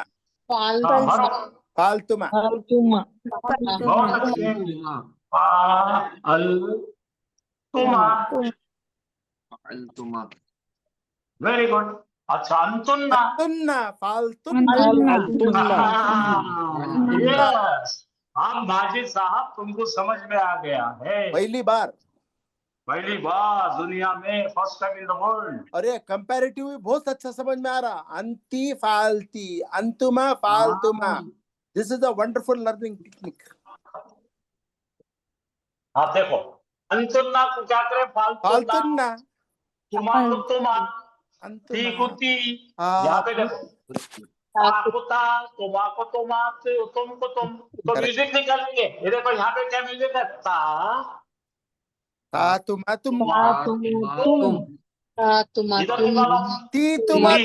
फालतुमा। बहुत अच्छे। फालतुमा। Very good. अच्छा अंतुन्ना। अंतुन्ना फालतुन्ना यस। हम माजिद साहब तुमको समझ में आ गया है। पहली बार दुनिया में, first time in the world. अरे कंपैरेटिव भी बहुत अच्छा समझ में आ रहा। अंती फालती अंतुमा फालतुमा, this is a wonderful learning technique. आप देखो, अंतुन्ना को क्या करे? फालतुन्ना। तुमा को तुमा, ती को ती। यहाँ पे देखो, ता को ता, तुमा को तुमा, तुम को तुम। तो म्यूजिक निकालेंगे। ये देखो यहाँ पे क्या म्यूजिक है? ता तुमा तुम इधर निकालो। ती तुमा हो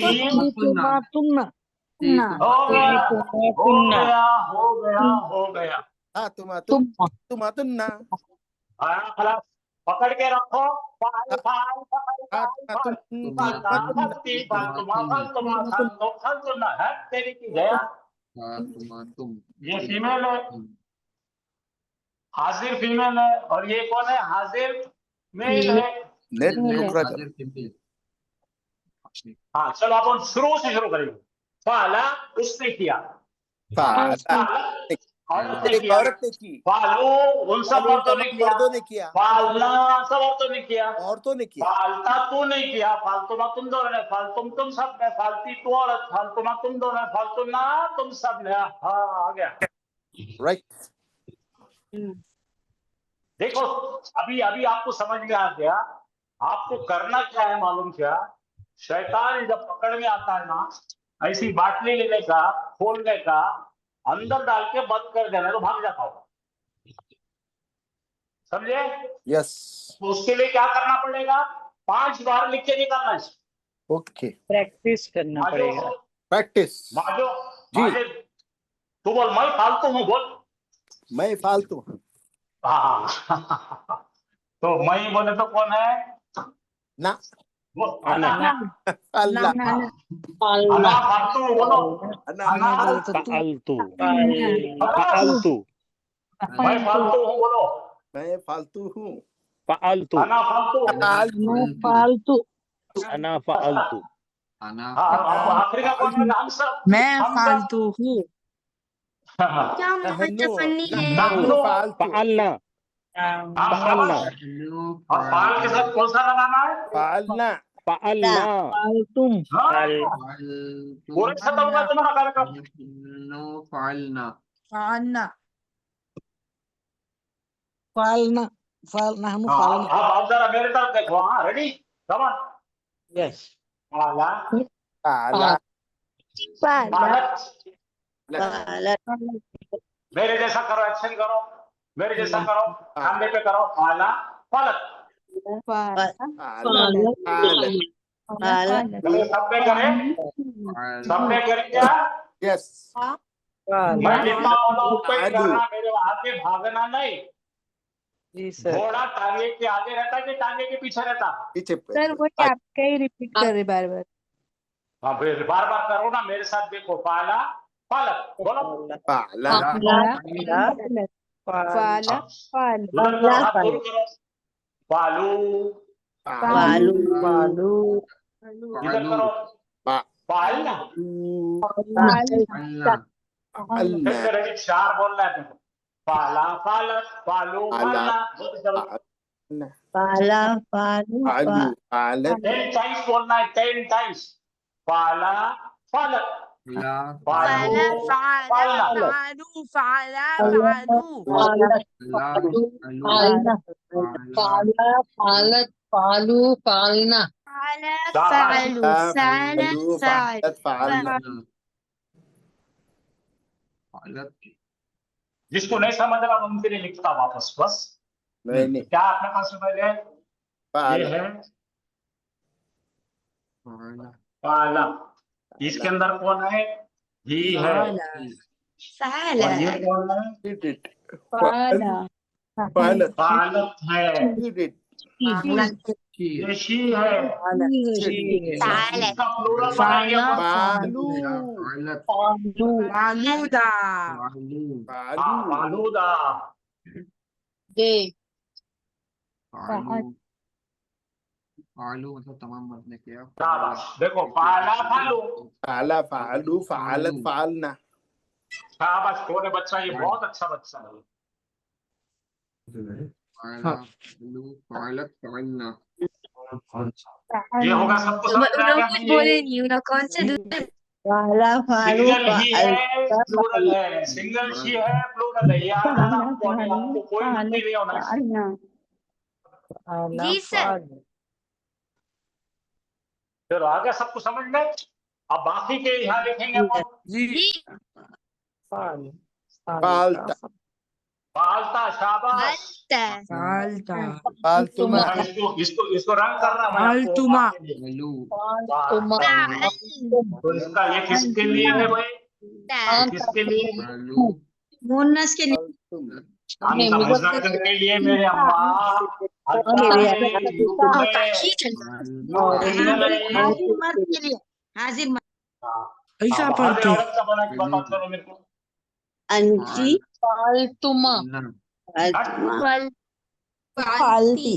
गया हो गया हो गया हो गया। तुमातुन्ना हाँ खलास, पकड़ के रखो। फाल फाल फाल फाल फाल फालना फलती फालतुमा फालतुमा फालतुम फालतुना है तेरी की गया। ये फीमेल है, हाजिर फीमेल है, और ये कौन है? हाजिर मेल है। नेट नुकरा चलो। हाँ चलो अपन शुरू से शुरू करेंगे। फाला उसने किया, फाला औरत ने एक किया, औरत ने की, फालू उन सब फालू मर्दों ने तमाम किया, मर्दों ने किया, फालना सब औरतों ने किया, औरतों ने किया, फालता तू नहीं किया, फालतुमा तुम दोनों ने, फालतुम तुम सब ने, फालती तू औरत, फालतुमा तुम दोनों ने, फालतुना तुम सब ने। हाँ आ गया। राइट। देखो अभी अभी आपको समझ में आ गया। आपको करना क्या है मालूम क्या? शैतान जब पकड़ में आता है ना, ऐसी बाटली लेने का, खोलने का, अंदर डाल के बंद कर देना, तो भाग जाता होगा। समझे? यस। तो उसके लिए क्या करना पड़ेगा? 5 बार लिख के निकालना है। ओके, प्रैक्टिस करना पड़ेगा। प्रैक्टिस। माजो जी। माजे, तू बोल मैं फालतू हूँ, बोल मैं फालतू हूँ। हाँ तो मैं बोले तो कौन है? ना, वो अना। अल्लाह। अना फालतू बोलो, अना फालतू फालतू। मैं फालतू हूँ बोलो, मैं फालतू हूँ। फालतू अना फालतू। फालतू। अना फालतू। हाँ अब आखिरी का कौन है? हम सब। मैं फालतू हूँ। क्या मुझे फनी है? नहनु फालतू। फालना फालना और फाल के साथ कौन सा लगाना है? फालना फालना फालतुम। पूरे खत्म होगा तुम्हारा कार्यक्रम। फालना फालना फालना फालना हम हाँ, फालना। अब जरा मेरे तरफ देखो। हाँ रेडी, कम ऑन। यस। फाला फाला फालत। फालत मेरे जैसा करो, एक्शन करो, मेरे जैसा करो, खाने पे करो। फाला फालत। फालत चलो सबने करे, सबने करे क्या? यस। मैं जितना बोला उतना ही करना, मेरे आगे भागना नहीं। जी सर। घोड़ा टांगे के आगे रहता है कि टांगे के पीछे रहता? पीछे सर वो आपका ही रिपीट कर रहे बार बार। हाँ फिर बार बार करो ना मेरे साथ। देखो फाला फालत बोलो। फाला फाला उधर करो, हाथ दूर करो। फालू फालू फालू इधर करो। फालना। अल्लाह। फिर करेंगे 4 बोलना है तुमको। फाला फालत फालू फालना। फाला फालू फालू फालत 10 टाइम्स बोलना है, 10 टाइम्स। फाला फालत फालू फालना। फालत फालू फालना। फालू फालत फालना। जिसको नहीं समझ रहा उनके लिए लिखता वापस बस। नहीं क्या आपने पास समझ है? ये है फाला। इसके अंदर कौन है? ही है। और ये कौन है? फालत फालत है। ये शी है। इसका प्लूरल बनाएंगे अपन। फालू फालूदा। हाँ, फालूदा। फालू मतलब तमाम मर्द ने किया। शाबाश। देखो फाला फालू। फाला फालू फालत फालना। शाबाश छोटे बच्चा, ये बहुत अच्छा बच्चा है। फाला फालू फालत फालना। ये होगा, सबको समझ में आ गया? बोले नहीं ना, कौन से फाला फालू सिंगल ही है प्लूरल है, सिंगल शी है प्लूरल है। याद रखना आपको, अभी आपको कोई गलती नहीं होना चाहिए। जी सर। चलो आगे सबको समझ में। अब बाकी के यहाँ लिखेंगे अपन। जी फालता पालता। शाबाश। फालतुमा इसको रंग करना मैं आपको। तो इसका ये किसके लिए है भाई? किसके लिए? मुन्नस के लिए नहीं, मुजक्कर मुजक्कर के लिए मेरे अम्मा अंता हाजिर मर्द के लिए हाजिर मर्द ऐसा हाजिर पढ़ते औरत का बना बताओ चलो मेरे को। अंती फालतुमा फालती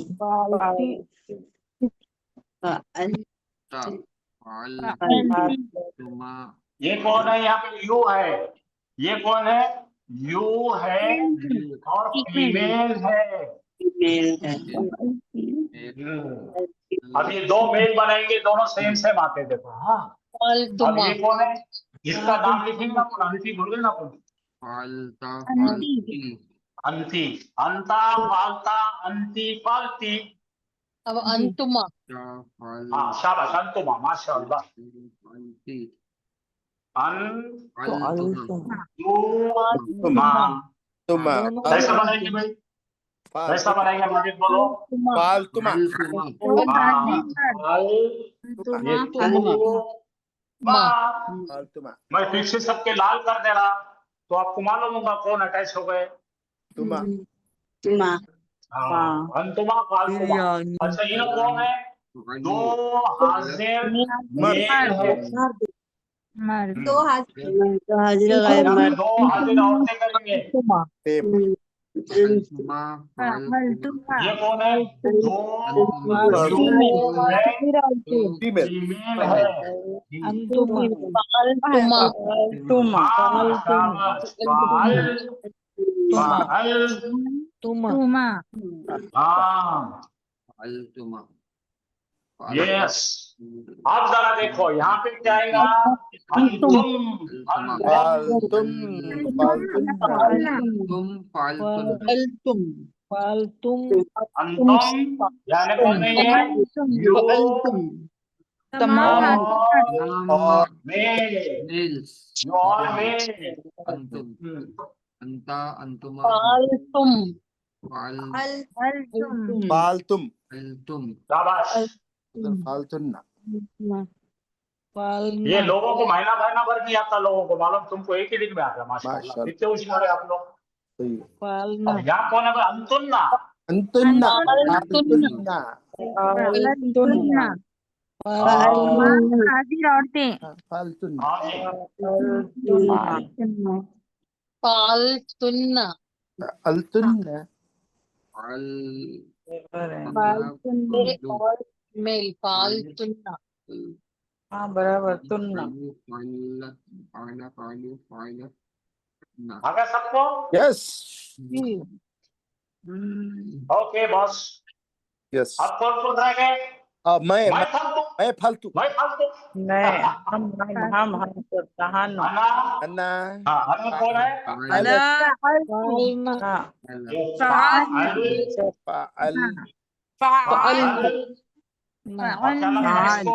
ये कौन है? यहाँ पे यू है। ये कौन है? यू है और फीमेल है। अब ये दो मेल बनाएंगे, दोनों सेम सेम आते देखो। हाँ, अब फालतुमा ये कौन है? इसका नाम लिखेंगे ना, अंती बोल ना अपन। अंती, अंता, फालता, अंती, फालती। अब अंतुमा हाँ शाबाश, अंतुमा, माशाअल्लाह। तुमा कैसा बनाएंगे भाई? कैसा बनाएंगे माजिद बोलो? फालतुमा फालतुमा मैं फिर से सबके लाल कर दे रहा तो आपको मालूम होगा कौन अटैच हो गए। तुमा हाँ, अंतुमा, फालतुमा। अच्छा ये कौन है? दो हाजिर मेल है। दो हाजिर दो हाजिर औरतें करेंगे। ये कौन है? दो फीमेल है। फालतुमा यस। अब जरा देखो यहाँ पे क्या आएगा? अंतुम, फालतुम अंतुम यानी कौन है ये? यू तमाम और मेल, यू और मेल। फालतुम शाबाश। फालतुन्ना ये लोगों को महीना महीना भर नहीं आता, लोगों को मालूम, तुमको एक ही दिन में आता। माशाल्लाह, माशाल्लाह। कितने होशियार है आप लोग। सही अब यहाँ कौन है? अंतुन्ना। अंतुन्ना अंतुन्ना हाजिर औरतें फालतुन्ना हाँ जी। फालतुन्ना अल्तुन्ना मेल फालतुन्ना। हाँ बराबर तुन्ना आ गया सबको? Yes okay boss. यस अब कौन कौन रह गए? मैं फालतू। फालतू मैं फालतू। नहीं हम करता अन्ना। अन्ना हाँ, अन्ना कौन है? फाल फाल। और क्या लगा है इसको?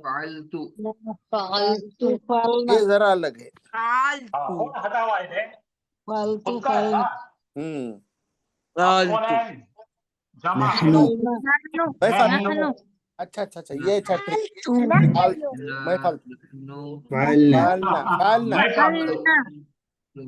फालतू ये जरा अलग है। हाँ, कौन हटा हुआ है? खुद का है ना? कौन है? जमा। मैं फालतू नहनु। अच्छा अच्छा अच्छा ये अच्छा ट्रिक मैं फालतू फालना फालना फालना मैं फालतू।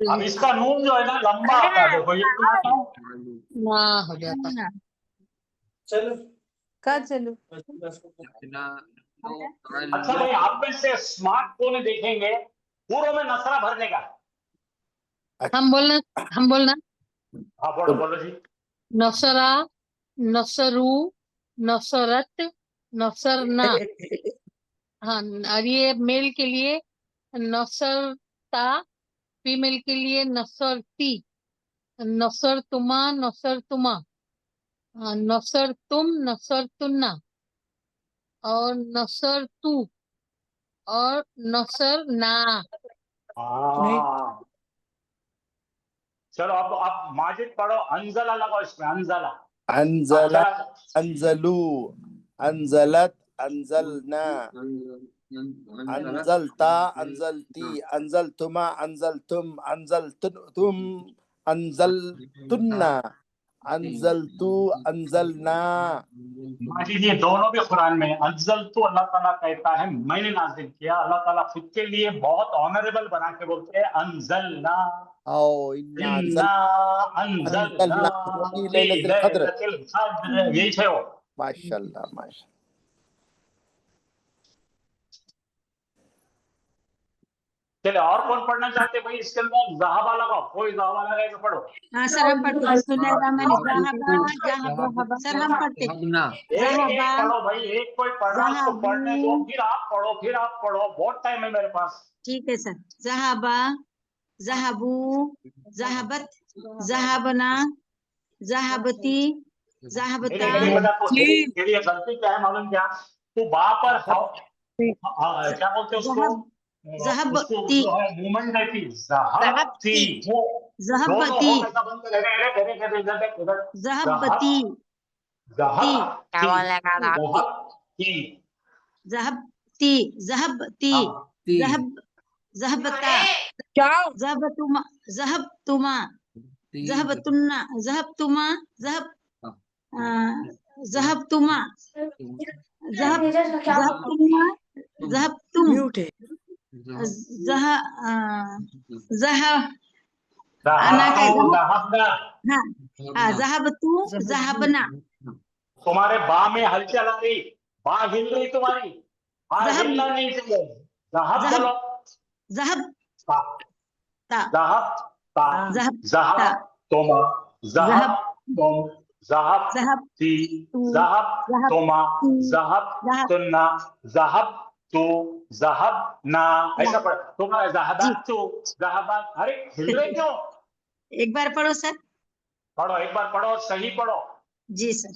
अब इसका नून जो है ना लंबा आता है, देखो ये क्यों आता है? ना हो जाता। चलो अच्छा भाई, आप में से स्मार्ट कौन देखेंगे पूर्व में नसरा भरने का? हम बोलना हाँ बोलो बोलो जी। नसरा, नसरू, नसरत, नसरना। हाँ, और ये मेल के लिए नसरता, फीमेल के लिए नसरती, नसरतुमा, नसरतुमा, नसरतुम, नसरतुन्ना और नसरतु और नसरना। हाँ चलो अब माजिद पढ़ो। अंजला लगाओ इसमें, अंजला। अंजला अंजलू अंजलत अंजलना अंजलता अंजलती अंजलतुमा अंजलतुम अंजलतुम अंजलतुन्ना अंजलतु, अंजलना। माजिद ये दोनों भी कुरान में अंजल तो अल्लाह ताला कहता है मैंने नाजिल किया। अल्लाह ताला खुद के लिए बहुत ऑनरेबल बना के बोलते हैं अंजलना, ओ इन्ना इन्ना अंजलना अंजलना फी फी लैलतिल क़द्र। लैलतिल क़द्र। यही है वो। माशाल्लाह माशाल्लाह। चले और कौन पढ़ना चाहते भाई? इसके अंदर ज़हाबा लगाओ, कोई ज़हाबा लगाए तो पढ़ो। हाँ सर हम पढ़ते हैं। बिस्मिल्लाहिर्रहमानिर्रहीम। जहाबा सर हम पढ़ते हैं। एक पढ़ो भाई, एक कोई पढ़ रहा उसको पढ़ने दो, जहाबू। फिर आप पढ़ो, फिर आप पढ़ो, बहुत टाइम है मेरे पास। ठीक है सर। जहाबा, जहाबू, जहाबत, जहाबना, जहाबती, जहाबता। मेरी बेटा तो तेरी ये गलती क्या है मालूम क्या? तू बा पर क्या बोलते हैं उसको? जहबती, जो है मूवमेंट रहती, ज़हबती। वो जहबती, दोनों ऐसा बंद कर इधर जहबती, जहबती, जहबती, जहब, जहबता, जहबतुमा, जहबतुमा, जहबतुन्ना, जहबतुमा, जहबतुमा, जहबतुमा, जहबतुम, जहबतु, जहबना। तुम्हारे बा में हलचल आ रही, बा हिल रही तुम्हारी, बा हिलना नहीं चाहिए। ज़हब चलो, ज़हब ता, ज़हब ता, ज़हब ज़हब ता, तुमा, ज़हब तुम, ज़हब ज़हब ती, तू, ज़हब ज़हब तुमा, ती, ज़हब ज़हब तुन्ना, ज़हब तू, ज़हब ना। ऐसा पढ़। तुम्हारा ज़हबत तू, ज़हबत। अरे हिल रहे क्यों? एक बार पढ़ो सर। पढ़ो, एक बार पढ़ो, सही पढ़ो। जी सर।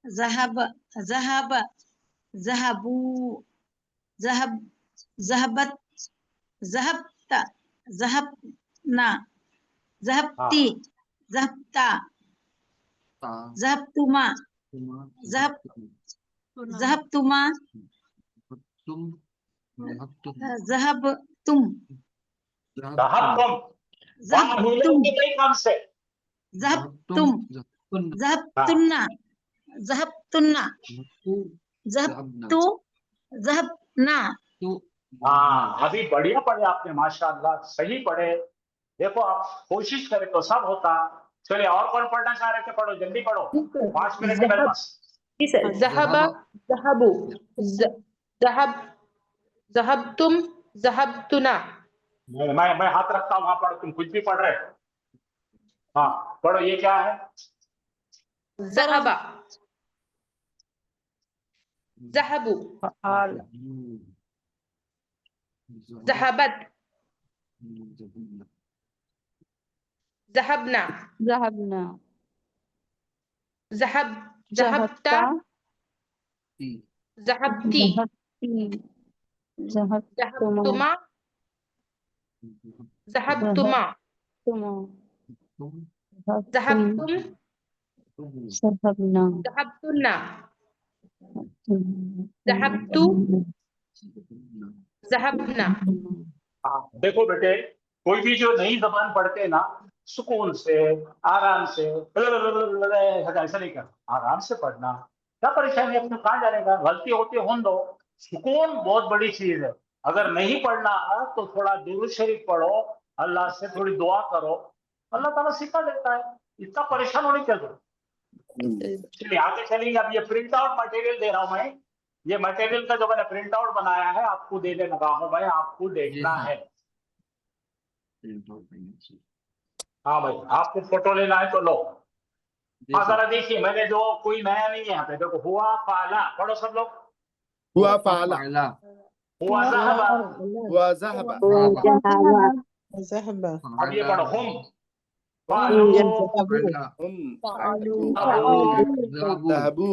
ज़हब, ज़हब, ज़हबू, ज़हब, ज़हबत, ज़हबता, ज़हबना, ज़हबती, ज़हबता, ज़हबतुमा, ज़हब, ज़हबतुमा, ज़हबतुम, ज़हबतुम। ज़हबतुम, नहीं काम से। ज़हबतुम, ज़हबतुन्ना, ज़हबतुन्ना, ज़हबतु, ज़हबना। हाँ, अभी बढ़िया पढ़े आपने, माशाअल्लाह, सही पढ़े। देखो आप कोशिश करें तो सब होता। चलिए और कौन पढ़ना चाह रहे थे? पढ़ो, जल्दी पढ़ो, 5 मिनट है मेरे पास। ज़हबा, ज़हबू, ज़हब, ज़हबतुम, ज़हबतुना। मैं हाथ रखता हूँ, वहां पढ़ो, तुम कुछ भी पढ़ रहे हो। हाँ पढ़ो, ये क्या है? ज़हबा, ज़हबू, ज़हबत, ज़हबना, ज़हबना, ज़हब, ज़हबता, ज़हबती, ज़हबतुमा, ज़हबतुमा, ज़हबतुम, ज़हबतुन्ना, ज़हबतु, ज़हबना। देखो बेटे, कोई भी जो नई जबान पढ़ते हैं ना, सुकून से, आराम से, ऐसा नहीं करना, आराम से पढ़ना। क्या परेशानी है? अपने कहाँ जानेगा? गलती होती है होने दो। सुकून बहुत बड़ी चीज है। अगर नहीं पढ़ना तो थोड़ा दुरूद शरीफ पढ़ो, अल्लाह से थोड़ी दुआ करो, अल्लाह ताला सिखा देता है। इतना परेशान होने क्या जरूरत? चलिए आगे चलेंगे। अब ये प्रिंट आउट मटेरियल दे रहा हूं मैं। ये मटेरियल का जो मैंने प्रिंट आउट बनाया है आपको देने लगा हूं मैं, आपको देखना है। हाँ भाई, आपको फोटो लेना है तो लो। हाँ जरा देखिए, मैंने जो कोई नया नहीं है यहाँ पे, देखो हुआ फाला, पढ़ो सब लोग। हुआ फाला, हुआ ज़हबा, हुआ ज़हबा, अब ये पढ़ो हम ज़हबू,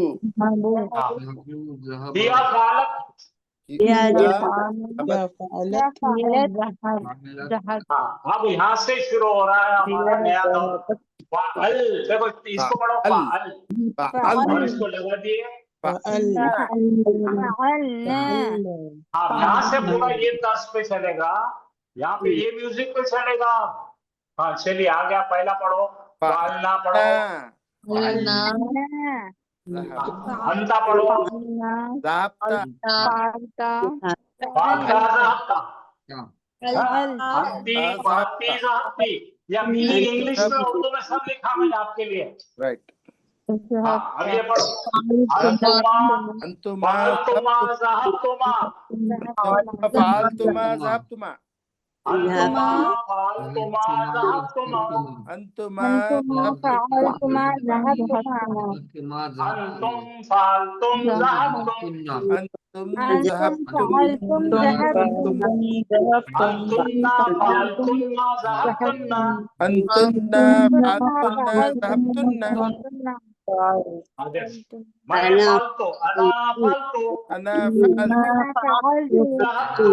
हिया फालत, अब यहाँ से शुरू हो रहा है हमारा नया दौर। फाअल, देखो इसको पढ़ो फाअल, और इसको लगा दिए। अब यहाँ से पूरा ये दर्स पे चलेगा, यहाँ पे ये म्यूजिक पे चलेगा। हाँ चलिए आ गया, पहला पढ़ो फालना पढ़ो, फलना अंता पढ़ो, ज़ाब्ता फालता ज़ाब्ता, हत्ती फाती ज़ाब्ती, या मीनिंग इंग्लिश में उर्दू में सब लिखा मैंने आपके लिए। राइट। हाँ अब ये पढ़ो, अंतुमा अंतुमा फालतुमा ज़ाहबतुमा, फालतुमा ज़ाब्तुमा, अंतुमा फालतुमा ज़ाहबतुमा, अंतुमा अंतुम फालतुम ज़ाहबतुम, अंतुम ज़हबतुम, अंतुन्ना फालतुन्ना ज़ाहबतुन्ना, अंतुन्ना फालतुन्ना ज़हबतुन्ना, मैं फालतू अना फालतू अना फालतु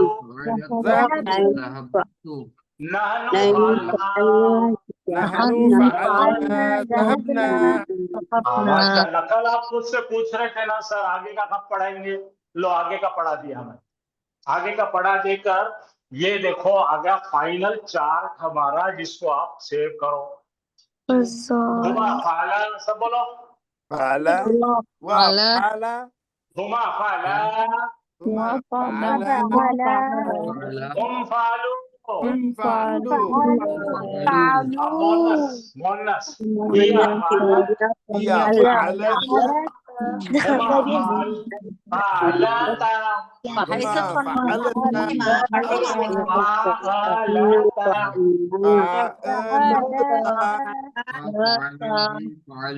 ज़हबतु, नहनु फालना, नहनु फ़अलना ज़हबना। माशाअल्लाह। कल आप मुझसे पूछ रहे थे ना सर आगे का कब पढ़ाएंगे, लो आगे का पढ़ा दिया हमें। आगे का पढ़ा देकर ये देखो आगे फाइनल चार्ट हमारा, जिसको आप सेव करो। फाला सब बोलो, फाला व फाला हुमा फाला, तुमा फाला तुम फालू, तुम फालू मोनस मोनस, हिया फालत, हिया फ़अलत हुमा फालता, हुमा फ़अलता फालता,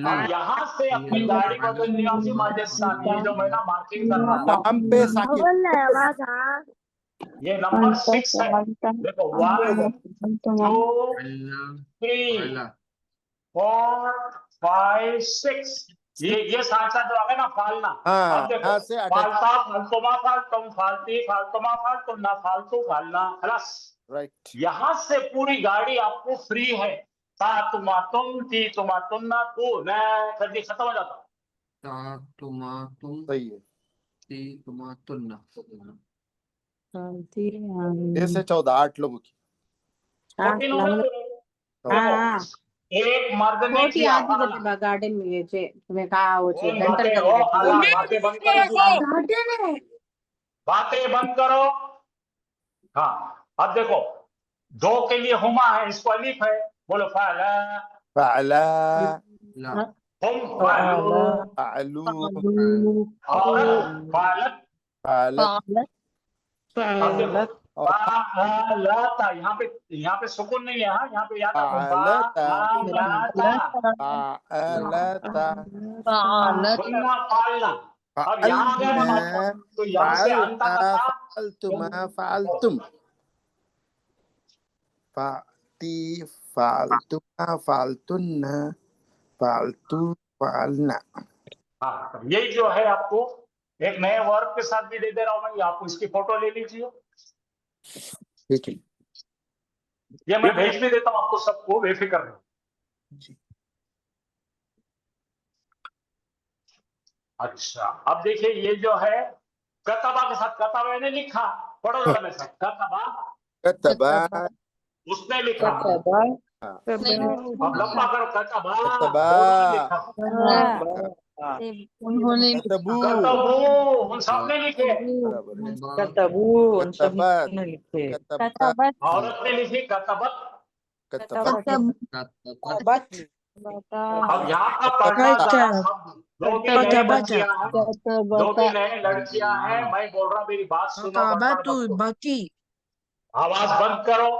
अब यहाँ से अपनी गाड़ी बदलनी होगी माझे साथ, ये जो मैं ना मार्किंग कर रहा हूँ नाम पे साकिब, ये नंबर 6 है। देखो 1 2 3 4 5 6, ये साथ साथ जो आ गया ना फालना। हाँ अब देखो यहाँ से अटैच, फालता फालतुमा फालतुम फालती फालतुमा फालतुन्ना फालतू फालना, खलास। राइट। यहाँ से पूरी गाड़ी आपको फ्री है। ता तुमा तुम, ती तुमा तुन्ना, तू न, कर दी खत्म हो जाता। तुमा तुम, सही है। ती तुमा तुन्ना, जैसे 14 8 लोगों की। 14 हो गए पूरे। देखो एक मर्द ने ખોટી किया આદત फाला, હતી ગાર્ડન में છે તમે કા આવો છો कौन ડેન્ટલ बातें का हो फाला, बातें बंद करो, बातें बंद करो। हाँ अब देखो 2 के लिए हुमा है, इसको अलीफ है, बोलो फाला, फ़अला तुम फालू, फ़अलू औरत फालत, फ़अलत अब देखो फालता, यहाँ पे सुकून नहीं है। हाँ यहाँ पे याद रखो फ़अलता फालता, फ़अलता सुनना फालना। अब यहाँ आ गया ना फ़अलना तो यहाँ से अंता का था फ़अलतुमा फ़अलतुम फ़अती फ़अलतुमा फ़अलतुन्ना फ़अलतु फ़अलना। हाँ यही जो है आपको एक नए वर्ब के साथ भी दे दे रहा हूँ मैं, आप इसकी फोटो ले लीजिए। ठीक है, ये मैं भेज भी देता हूँ आपको सबको, बेफिक्र रहो। अच्छा अब देखिए ये जो है कतबा के साथ, कतबा ने लिखा, पढ़ो जरा मेरे साथ, कतबा कतबा उसने लिखा, अब लंबा करो, कतबा कतबा दोनों ने लिखा, उन्होंने कतबू कतबू उन सबने लिखे, बराबर है। कतबू उन सब कतबत ने लिखे, कतबत औरत ने लिखी कतबत। कतबत अब यहाँ का पढ़ना जरा शब्द, जो भी नए बच्चियां हैं, जो भी नए लड़कियां हैं, मैं बोल रहा हूँ मेरी बात सुनो, आवाज बंद करो,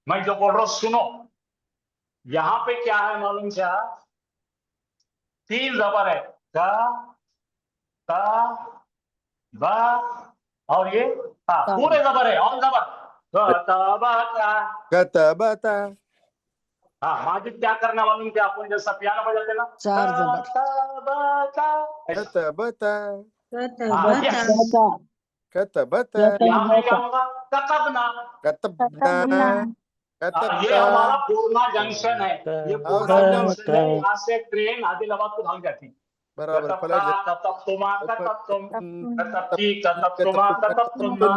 मैं जो बोल रहा हूँ सुनो। यहाँ पे क्या है मालूम क्या, 3 जबर है, का ता बा और ये ता, पूरे जबर है, ऑल जबर, कतबता। कतबता हाँ माजिद क्या करना मालूम क्या, अपन जैसा पियानो बजाते ना, 4 जबर कतबता कतबता। कतबता यहाँ पे क्या होगा, कतबना। कतबना ये कतबता। हमारा पूर्णा जंक्शन है, ये पूर्णा सब जंक्शन है, यहाँ से ट्रेन आदिलाबाद को भाग जाती। बराबर पलट कतबतुमा कतबतुम, कतबती कतबतुमा कतबतुन्ना,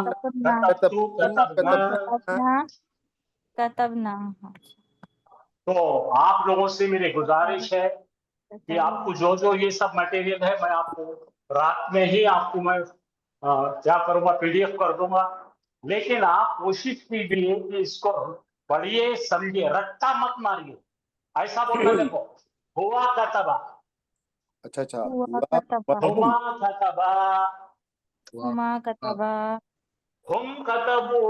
कतबतु कतबना। कतबना तो आप लोगों से मेरी गुजारिश है कि आपको जो जो ये सब मटेरियल है मैं आपको रात में ही आपको मैं क्या करूँगा, PDF कर दूंगा। लेकिन आप कोशिश कीजिए कि इसको पढ़िए, समझिए, रट्टा मत मारिए। ऐसा बोलना, देखो, हुआ कतबा, अच्छा अच्छा, हुआ कतबा, हुमा कतबा, हुमा कतबा, हुम कतबू,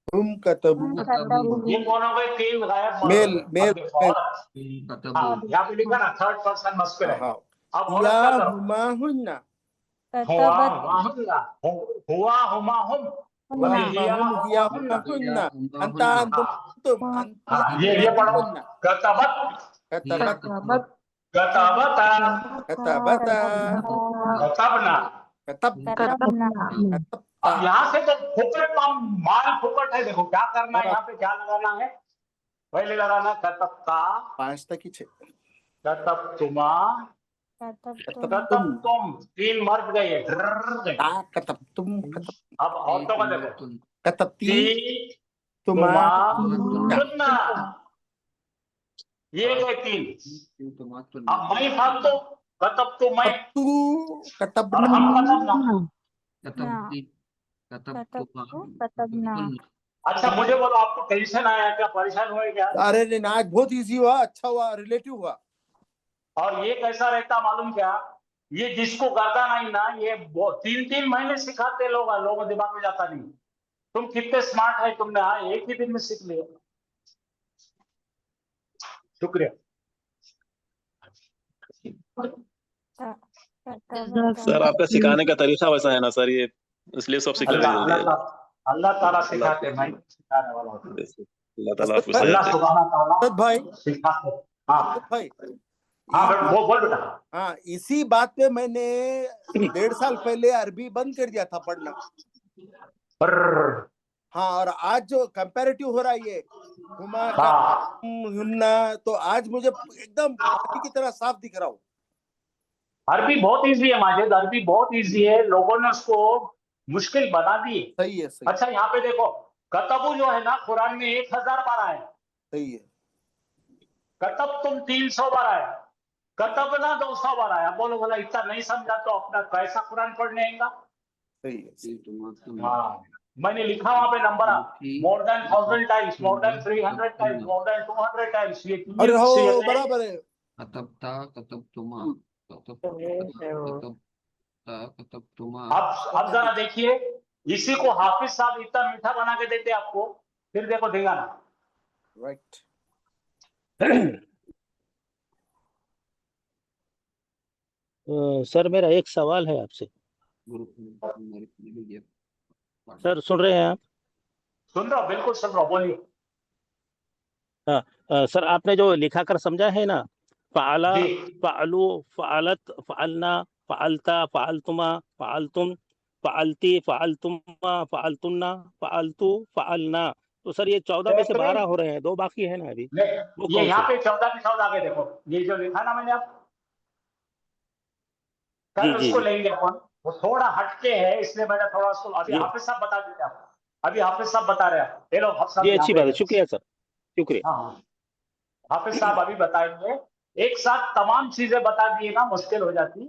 हम कतबू, हम कतबू, ये कौन हो गए? तीन गायब मर्द। मेल मेल अब देखो, औरत। हाँ, यहाँ पे लिखा ना, थर्ड पर्सन मस्कुलिन। हाँ, अब औरत या का करो। हुमा हुन्ना, हुआ कतबत, हुमा हुन्ना, हुआ हुमा हुम, हुआ हुन्ना, हुमा हुम, हिया हुमा हुन्ना, अंता अंतुम तुम, हाँ, अंती ये पढ़ो। हुन्ना, कतबत, कतबत, कतबत, कतबता, कतबता, कतबना। कतबता, कतबना, कतबता। अब यहाँ से तो फुकट का माल फुकट है। देखो क्या करना है, हाँ, यहाँ पे क्या लगाना है? पहले लगाना कतबता, 5 तक ही छे। कतबतुमा, कतबतुम, कतबतुम, तीन मर्द गए, ड्रर गए। कतबतुम, अब औरतों का देखो, कतबती, ती, तुमा, तुमा, तुन्ना, ये गए तीन। अब मैं फालतू, कतबतु मैं, तू, और कतबना, हम कतबना। कतबतु, कतबना। अच्छा मुझे बोलो, आपको टेंशन आया क्या, परेशान हुए क्या? अरे नहीं, आज बहुत इजी हुआ, अच्छा हुआ, रिलेटिव हुआ। और ये कैसा रहता मालूम क्या? ये जिसको करता नहीं ना, ये 3-3 महीने सिखाते लोगों दिमाग में जाता नहीं। तुम कितने स्मार्ट है, तुमने एक ही दिन में सीख लिया। शुक्रिया। सर आपका सिखाने का तरीका वैसा है ना सर, ये इसलिए सब सीख लेते जल्दी है। अल्लाह ताला सिखाते, मैं सिखाने वाला हूँ। अल्लाह ताला आपको अल्लाह सहायता करे। सुब्हाना ताला भाई, सिखाते। हाँ भाई, हाँ, बोल बेटा। हाँ, इसी बात पे मैंने 1.5 साल पहले अरबी बंद कर दिया था पढ़ना। हाँ, और आज जो कंपैरेटिव हो रहा है ये हुमा का हुन्ना, तो आज मुझे एकदम पानी की तरह साफ दिख रहा हूँ। अरबी बहुत इजी है माजिद, अरबी बहुत इजी है, लोगों ने उसको मुश्किल बना दी। सही है, सही। अच्छा यहाँ पे देखो, कतबू जो है ना, कुरान में 1000 बार आया। सही है। कतब तुम 300 बार आया, कतबना 200 बार आया। बोलो भला, इतना नहीं समझा तो अपना कैसा कुरान पढ़ने आएगा? सही है। हाँ, मैंने लिखा वहां पे number, more than 1000 times, more than 300 times, more than 200 times. ये अरे हो, बराबर है। कतबता, कतबतुमा, कतबतुमा। अब जरा देखिए, इसी को हाफिज साहब इतना मीठा बना के देते आपको, फिर देखो देगा ना। राइट। सर मेरा एक सवाल है आपसे। सर सुन रहे हैं आप? सुन रहा हूँ, बिल्कुल सुन रहा हूँ, बोलिए। हाँ सर, आपने जो लिखा कर समझा है ना, फ़अला, जी। फ़अलू, फ़अलत, फ़अलना, फ़अलता, फ़अलतुमा, फ़अलतुम, फ़अलती, फ़अलतुमा, फ़अलतुन्ना, फ़अलतु, फ़अलना। तो सर ये 14 में से 12 हो रहे हैं, 2 बाकी है ना अभी, वो ये कौन यहाँ से? पे 14 के 14 आगे देखो, ये जो लिखा ना मैंने, आप कल जी जी उसको जी लेंगे अपन। वो थोड़ा हटके है, इसलिए मैंने थोड़ा उसको अभी जी हाफिज साहब बता देते आपको। अभी हाफिज साहब बता रहे हैं, ये लो हाफिज साहब जी, यहाँ अच्छी पे बात है, है। शुक्रिया सर, शुक्रिया। हाँ, हाफिज साहब अभी बताएंगे। एक साथ तमाम चीजें बता दिए ना, मुश्किल हो जाती,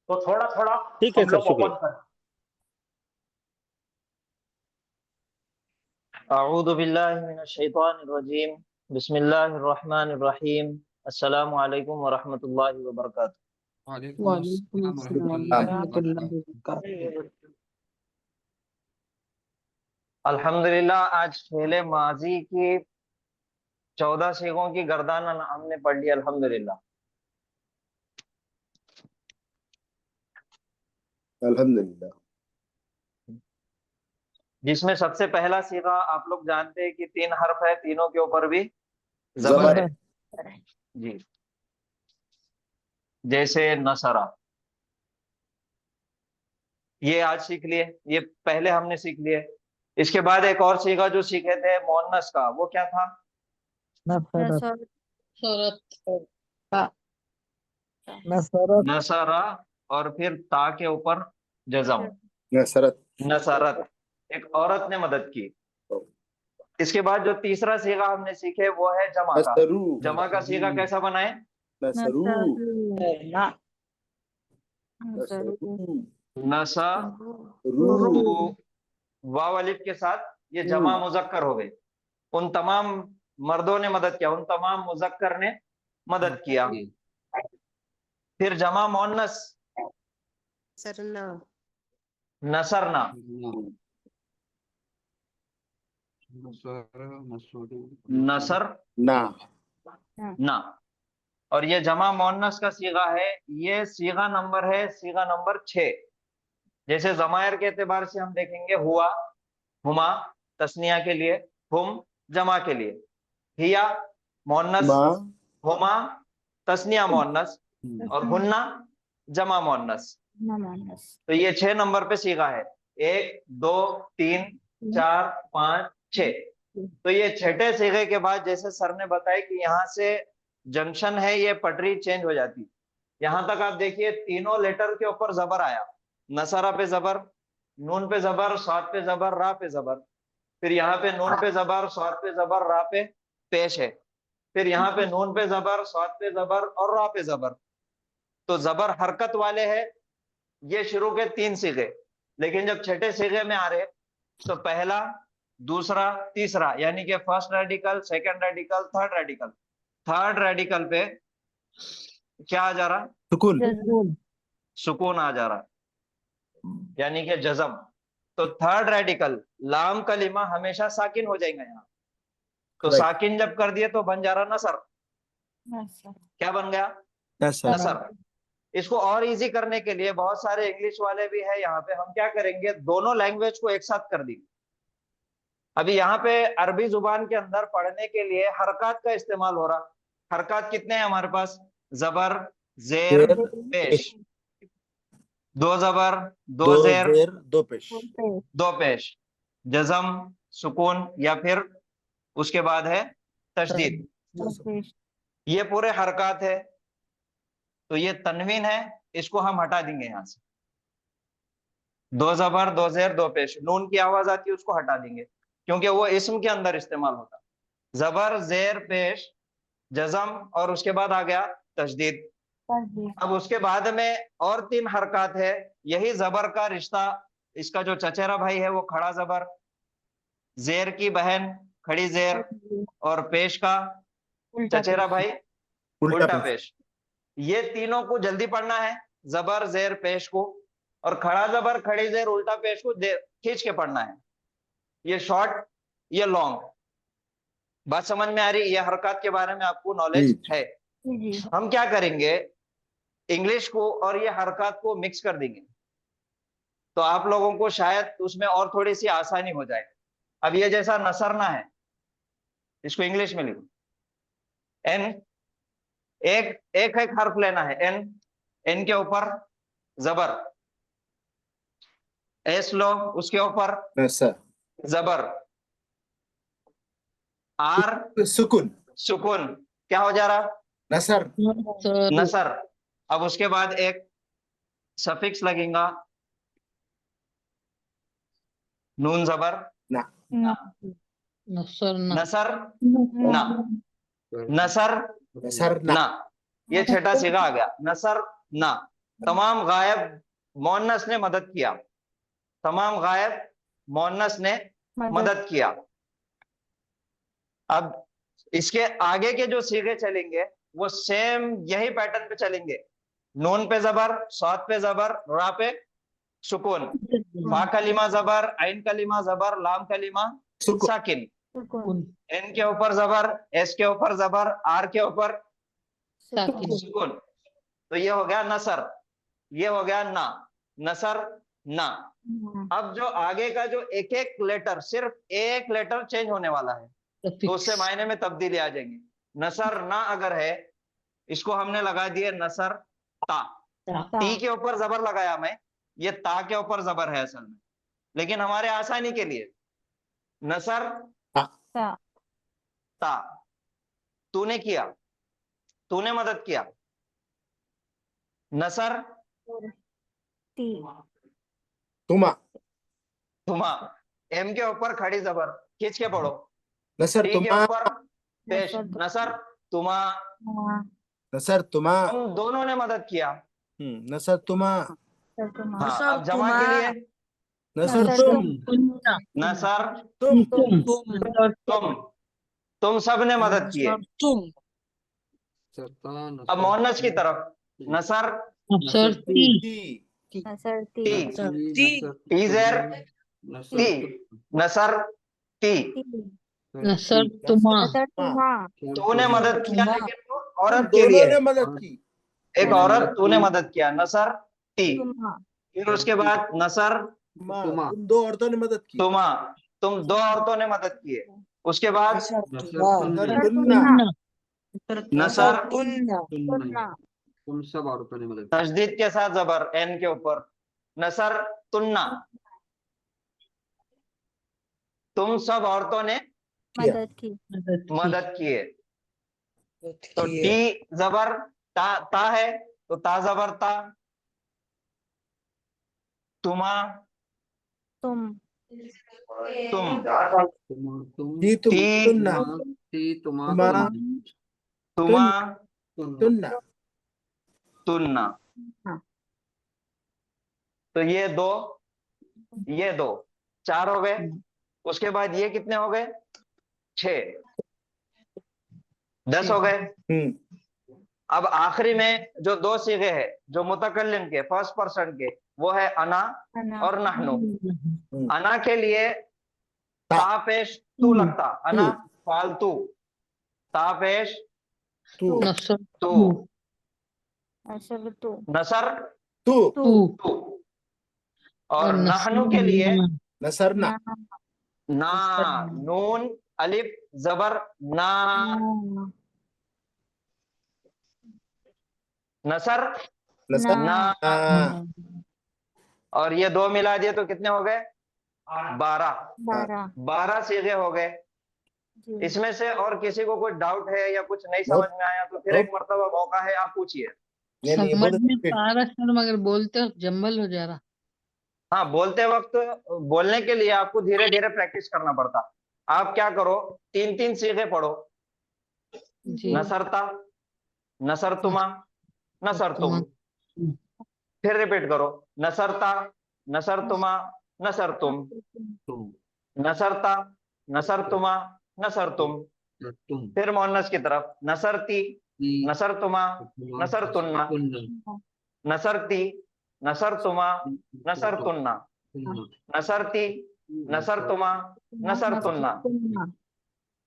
तो थोड़ा थोड़ा ठीक है हम सर, लोग शुक्रिया। ओपन करें। अऊज़ु बिल्लाहि मिनश शैतानिर रजीम। बिस्मिल्लाहिर रहमानिर रहीम। अस्सलामु अलैकुम व रहमतुल्लाहि व बरकातुहू। वालेकुम अस्सलाम रहमतुल्लाहि व बरकातुहू। अल्हम्दुलिल्लाह, आज फेले माजी की 14 सीगों की गर्दान हमने पढ़ ली, अल्हम्दुलिल्लाह। अल्हम्दुलिल्लाह। जिसमें सबसे पहला सीगा आप लोग जानते हैं कि 3 हर्फ है, तीनों के ऊपर भी जबर है। जी, जैसे नसरा, ये आज सीख लिए, ये पहले हमने सीख लिए। इसके बाद एक और सीगा जो सीखे थे मोन्नस का, वो क्या था? नसरा, और फिर ता के ऊपर जज़म, नसरत। नसरत, एक औरत ने मदद की। इसके बाद जो तीसरा सीगा हमने सीखे वो है जमा का। नसरू जमा का सीगा कैसा बनाए? नसरू नसरू वाव अलिफ के साथ ये जमा मुजक्कर हो गए। उन तमाम मर्दों ने मदद किया, उन तमाम मुजक्कर ने मदद किया। फिर जमा मोन्नस सरना नसरना, नसर ना। और ये जमा मोन्नस का सीगा है, ये सीगा नंबर है, सीगा नंबर 6। जैसे जमायर के एतबार से हम देखेंगे हुआ, हुमा तस्निया के लिए, हुम जमा के लिए, हिया मोन्नस, हुमा तस्निया मोन्नस, और हुन्ना जमा मोन्नस। तो ये 6 नंबर पे सीगा है, 1 2 3 4 5 6। तो ये छठे सीगे के बाद जैसे सर ने बताया कि यहाँ से जंक्शन है, ये पटरी चेंज हो जाती। यहां तक आप देखिए तीनों लेटर के ऊपर जबर आया, नसरा पे जबर, नून पे जबर, स्वाद पे जबर, रा पे जबर। फिर यहाँ पे नून पे जबर, स्वाद पे जबर, रा पे पेश है। फिर यहाँ पे नून पे जबर, स्वाद पे जबर और रा पे जबर। तो जबर हरकत वाले हैं ये शुरू के 3 सीगे। लेकिन जब छठे सीगे में आ रहे तो पहला, दूसरा, तीसरा, यानी कि first radical, second radical, third radical. Third radical पे क्या आ जा रहा? सुकून, सुकून आ जा रहा, यानी कि जज़म। तो थर्ड रेडिकल लाम कलिमा हमेशा साकिन हो जाएगा यहाँ। तो साकिन जब कर दिए तो बन जा रहा नसर। क्या बन गया? नसर। इसको और इजी करने के लिए बहुत सारे इंग्लिश वाले भी है यहाँ पे, हम क्या करेंगे दोनों लैंग्वेज को एक साथ कर देंगे। अभी यहाँ पे अरबी जुबान के अंदर पढ़ने के लिए हरकत का इस्तेमाल हो रहा। हरकत कितने हैं हमारे पास? जबर, जेर, पेश। 2 जबर, 2 जेर, 2 पेश, 2 पेश, जज़म, सुकून, या फिर उसके बाद है तशदीद। ये पूरे हरकत है। तो ये तनवीन है, इसको हम हटा देंगे यहाँ से। 2 जबर, 2 जेर, 2 पेश, नून की आवाज आती है उसको हटा देंगे क्योंकि वो इस्म के अंदर इस्तेमाल होता। जबर, जेर, पेश, जज़म और उसके बाद आ गया तशदीद। अब उसके बाद में और 3 हरकत है। यही जबर का रिश्ता, इसका जो चचेरा भाई है वो खड़ा जबर, जेर की बहन खड़ी जेर, और पेश का चचेरा भाई उल्टा पेश। ये तीनों को जल्दी पढ़ना है, जबर, जेर, पेश को, और खड़ा जबर, खड़ी जेर, उल्टा पेश को खींच के पढ़ना है। ये शॉर्ट, ये लॉन्ग। बात समझ में आ रही? ये हरकत के बारे में आपको नॉलेज है। हम क्या करेंगे, इंग्लिश को और ये हरकत को मिक्स कर देंगे तो आप लोगों को शायद उसमें और थोड़ी सी आसानी हो जाए। अब ये जैसा नसरना है, इसको इंग्लिश में लिखो। एन, एक एक हर्फ लेना है, एन, एन के ऊपर जबर, एस लो, उसके ऊपर जबर, आर सुकून, सुकून, क्या हो जा रहा? नसर, नसर। अब उसके बाद एक सफिक्स लगेगा, नून जबर ना, नसर नसर ना, नसर नसर ना। ये छठा सीगा आ गया, नसर ना। तमाम गायब मोन्नस ने मदद किया, तमाम गायब मोन्नस ने मदद किया। अब इसके आगे के जो सीगे चलेंगे वो सेम यही पैटर्न पे चलेंगे। नून पे जबर, स्वाद पे जबर, रा पे सुकून, फा कलिमा जबर, आइन कलिमा जबर, लाम कलिमा साकिन, एन के ऊपर जबर, एस के ऊपर जबर, आर के ऊपर सुकून। तो ये हो गया नसर, ये हो गया ना, नसर ना। अब जो आगे का जो एक एक लेटर, सिर्फ एक लेटर चेंज होने वाला है तो उससे मायने में तब्दीली आ जाएंगी। नसर ना अगर है, इसको हमने लगा दिए नसर ता, टी के ऊपर जबर लगाया मैं, ये ता के ऊपर जबर है असल में, लेकिन हमारे आसानी के लिए नसर ता। तूने किया, तूने मदद किया, नसर तुमा, तुमा, एम के ऊपर खड़ी जबर, खींच के पढ़ो, नसर टी के तुमा, ऊपर पेश, नसर तुमा, नसर तुमा, तुम दोनों ने मदद किया। नसर तुमा, हाँ, अब जमा के लिए नसर तुम, नसर तुम, तुम सब ने मदद की है। अब मोहन्नस की तरफ नसर नसरती टीजर ती, नसर ती, नसर तुमा, तूने मदद किया, लेकिन वो औरत के दोनों लिए ने मदद की। एक औरत तूने मदद किया, नसर ती। फिर उसके बाद नसर तुम दो औरतों ने मदद की। तुमा, तुम दो औरतों ने मदद की है। उसके बाद नसर तुम सब औरतों ने मदद तशदीद के साथ जबर एन के ऊपर, नसर तुन्ना, तुम सब औरतों ने मदद की मदद की है। तो टी जबर ता है, तो ता जबर ता, तुमा तुम टी तुम, ती तुन्ना, तुमा, तुमा तुन्ना। तुन्ना। तो ये दो चार हो गए। उसके बाद ये कितने हो गए? 6, 10 हो गए। अब आखिरी में जो 2 सीगे हैं जो मुतकल्लिम के फर्स्ट पर्सन के, वो है अना और नहनु। अना के लिए ता पेश तू लगता, अना फालतू, ता पेश तू, तू, नसर तू, और नहनु के लिए नसरना, ना, नून अलिफ जबर ना, नसर ना। और ये 2 मिला दिए तो कितने हो गए? 12 सीगे हो गए। इसमें से और किसी को कोई डाउट है या कुछ नहीं समझ में आया तो फिर एक मर्तबा मौका है, आप पूछिए। समझ में आ रहा सर, मगर बोलते वक्त जम्बल हो जा रहा। हाँ, बोलते वक्त बोलने के लिए आपको धीरे धीरे प्रैक्टिस करना पड़ता। आप क्या करो, 3-3 सीगे पढ़ो। नसरता, नसर तुमा, नसर तुम। फिर रिपीट करो, नसरता, नसर तुमा, नसर तुम, नसरता, नसर तुमा, नसर तुम। फिर मोहन्नस की तरफ, नसरती, नसर तुमा, नसर तुन्ना, नसरती, नसर तुमा, नसर तुन्ना, नसरती, नसर तुमा, नसर तुन्ना,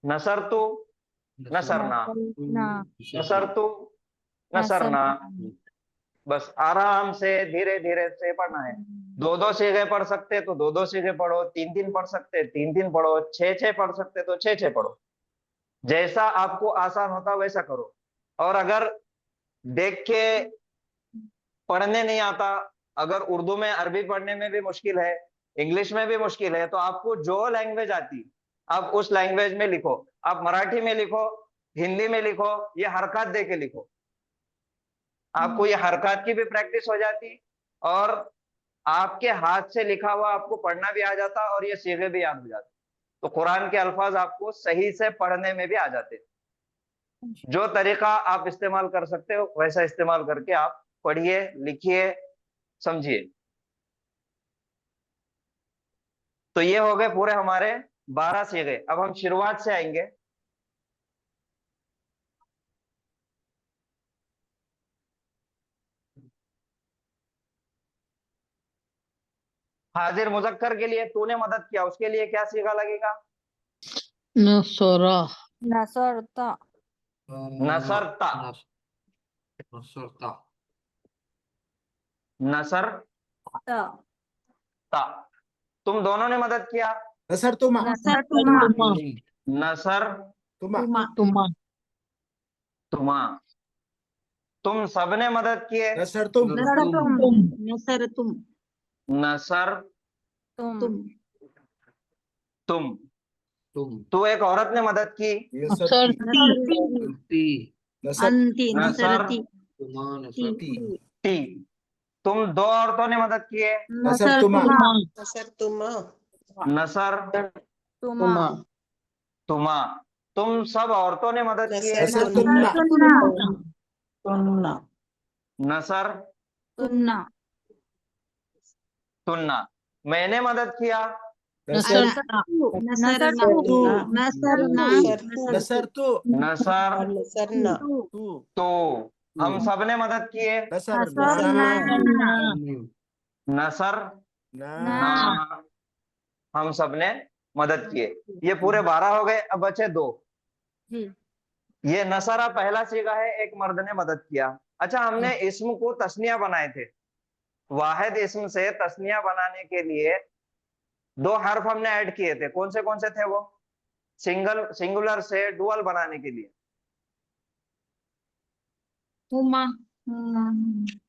नसरतु, नसरना, नसरतु, नसरना। बस आराम से धीरे धीरे से पढ़ना है। 2-2 सीगे पढ़ सकते तो 2-2 सीगे पढ़ो, 3-3 पढ़ सकते 3-3 पढ़ो, 6-6 पढ़ सकते तो 6-6 पढ़ो। जैसा आपको आसान होता वैसा करो। और अगर देख के पढ़ने नहीं आता, अगर उर्दू में अरबी पढ़ने में भी मुश्किल है, इंग्लिश में भी मुश्किल है, तो आपको जो लैंग्वेज आती आप उस लैंग्वेज में लिखो। आप मराठी में लिखो, हिंदी में लिखो, ये हरकत दे के लिखो। आपको ये हरकत की भी प्रैक्टिस हो जाती और आपके हाथ से लिखा हुआ आपको पढ़ना भी आ जाता और ये सीगे भी याद हो जाते। तो कुरान के अल्फाज आपको सही से पढ़ने में भी आ जाते। जो तरीका आप इस्तेमाल कर सकते हो वैसा इस्तेमाल करके आप पढ़िए, लिखिए, समझिए। तो ये हो गए पूरे हमारे 12 सीगे। अब हम शुरुआत से आएंगे। हाजिर मुजक्कर के लिए तूने मदद किया, उसके लिए क्या सीगा लगेगा? नसरा, नसरता, नसरता, नसरता। तुम दोनों ने मदद किया, नसर तुमा, नसर तुमा, नसर तुमा, तुमा। तुम सबने मदद किए, नसर तुम, नसर तुम, नसर तुम, नसर तुम, तुम। तू एक औरत ने मदद की, अंती, नसरती, टी। तुम 2 औरतों ने मदद की है, नसर तुमा, नसर तुमा, नसर तुमा, तुमा, तुम सब औरतों ने मदद की है। तुन्ना तुन्ना नसर तुन्ना तुन्ना, मैंने मदद किया। नसरना नसरना नसर तो हम सब ने मदद की है। नसर ना हम सब ने मदद किए। ये पूरे 12 हो गए। अब बचे 2। ये नसरा पहला सीगा है, एक मर्द ने मदद किया। अच्छा, हमने इस्म को तस्निया बनाए थे। वाहिद इस्म से तस्निया बनाने के लिए 2 हर्फ हमने ऐड किए थे। कौन से थे वो? सिंगुलर से डुअल बनाने के लिए।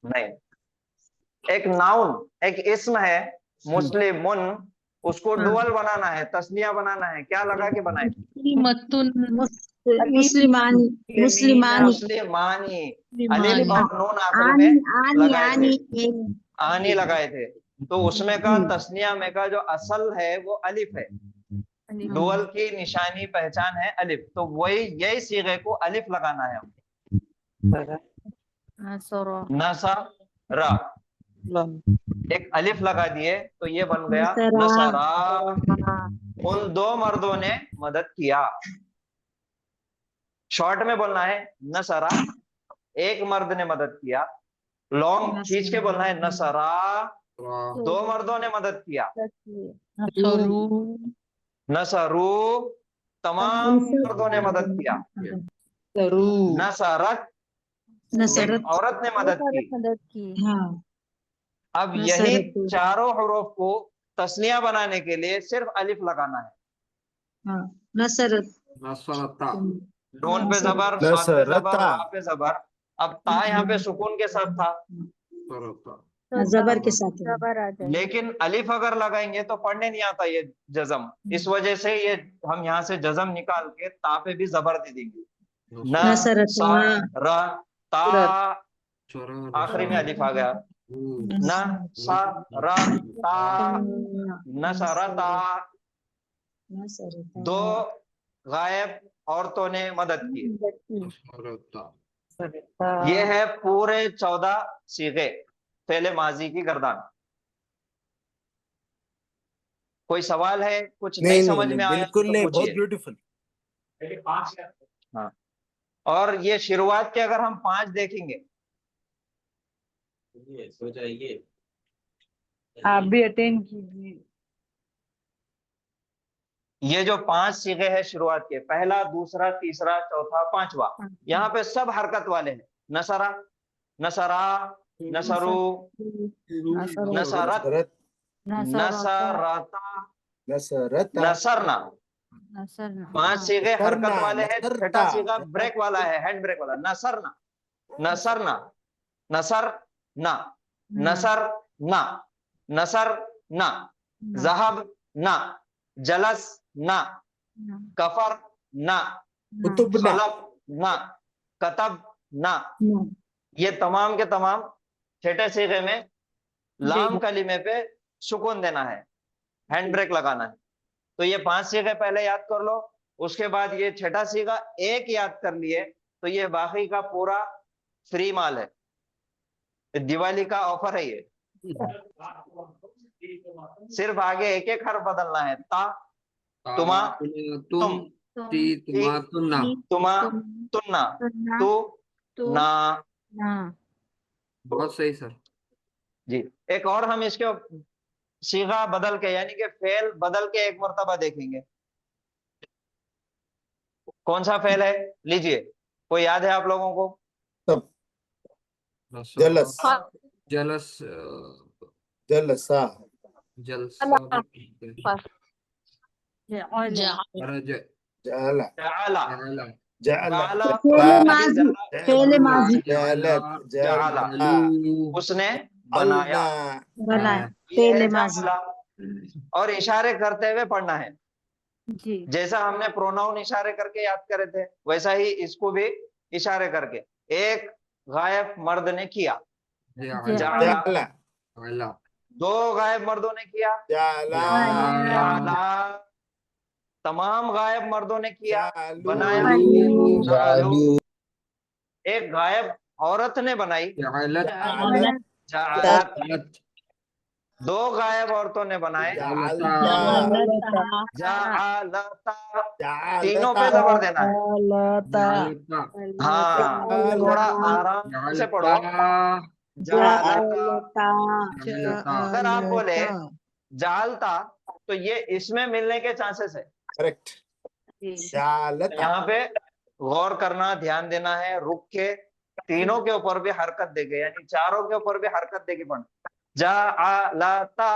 नहीं, एक नाउन, एक इस्म है मुस्लिमुन, उसको डुअल बनाना है, तस्निया बनाना है। क्या लगा के बनाए? मुस्लिमानी मुस्लिमानी। अलिफ और नून आखिर में लगाए थे, आनी लगाए थे। तो उसमें का तस्निया में का जो असल है वो अलिफ है। डुअल की निशानी पहचान है अलिफ। तो वही यही सीगे को अलिफ लगाना है। नसरा, एक अलिफ लगा दिए तो ये बन गया नसरा। उन 2 मर्दों ने मदद किया। शॉर्ट में बोलना है नसरा, एक मर्द ने मदद किया। लॉन्ग खींच के बोलना है नसरा, 2 मर्दों ने मदद किया। नसरू, तमाम मर्दों ने मदद किया। नसरत, एक औरत ने मदद की। अब यही चारों हुरूफ को तस्निया बनाने के लिए सिर्फ अलिफ लगाना है। नसरत नून पे जबर, साद पे जबर, रा पे जबर। अब ता यहाँ पे सुकून के साथ था, जबर के साथ, लेकिन अलिफ अगर लगाएंगे तो पढ़ने नहीं आता ये जज़म। इस वजह से ये हम यहाँ से जज़म निकाल के ता पे भी जबर दे देंगे। न सा रा ता, आखिरी में अलिफ आ गया। न सा रा ता, न सा रा ता। 2 गायब औरतों ने मदद की। ये है पूरे 14 सीगे फेले माजी की गर्दान। कोई सवाल है? कुछ नहीं समझ में आया? बिल्कुल तो नहीं, पूछिए। बहुत ब्यूटीफुल। हाँ, और ये शुरुआत के अगर हम 5 देखेंगे, सो जाइए। आप भी अटेंड कीजिए। ये जो 5 सीगे है शुरुआत के, पहला, दूसरा, तीसरा, चौथा, 5वां, यहाँ पे सब हरकत वाले हैं। नसरा, नसरा, नसरू, नसरत, नसरता, नसरना। 5 सीगे हरकत वाले हैं। छठा सीगा ब्रेक वाला है, हैंड ब्रेक वाला। नसरना, नसरना, नसर ना, नसर ना, नसर ना, जहब ना, जलस ना, कफर ना, सलब ना, कतब ना। ये तमाम के तमाम छठे सीगे में लाम कलीमे पे सुकून देना है, हैंड ब्रेक लगाना है। तो ये 5 सीगे पहले याद कर लो। उसके बाद ये छठा सीगा एक याद कर लिए तो ये बाकी का पूरा फ्री माल है। दिवाली का ऑफर है ये। सिर्फ आगे एक एक हर्फ बदलना है। ता, तुमा, तुम, तुमा, तुन्ना, तू, ना। बहुत सही सर जी। एक और हम इसके सीगा बदल के, यानी कि फेल बदल के एक मर्तबा देखेंगे। कौन सा फेल है? लीजिए, कोई याद है आप लोगों को? जलस, जलस, जलसा, जलसा, जाला, जाला, फेले माजी, उसने बनाया, फेले माजी। और इशारे करते हुए पढ़ना है। जैसा हमने प्रोनाउन इशारे करके याद करे थे, वैसा ही इसको भी इशारे करके। एक गायब मर्द ने किया, जाला। 2 गायब मर्दों ने किया, जाला। तमाम गायब मर्दों ने किया, बनाया। जालू। एक गायब औरत ने बनाई, जालत। जालत। दो गायब औरतों ने बनाए, जालता। तीनों पे जबर देना है। हाँ, थोड़ा आराम से पढ़ो। जालता। अगर आप बोले जालता तो ये इसमें मिलने के चांसेस है। करेक्ट। यहाँ पे गौर करना, ध्यान देना है, रुक के तीनों के ऊपर भी हरकत देके, यानी चारों के ऊपर भी हरकत देगी पढ़ना। जालता,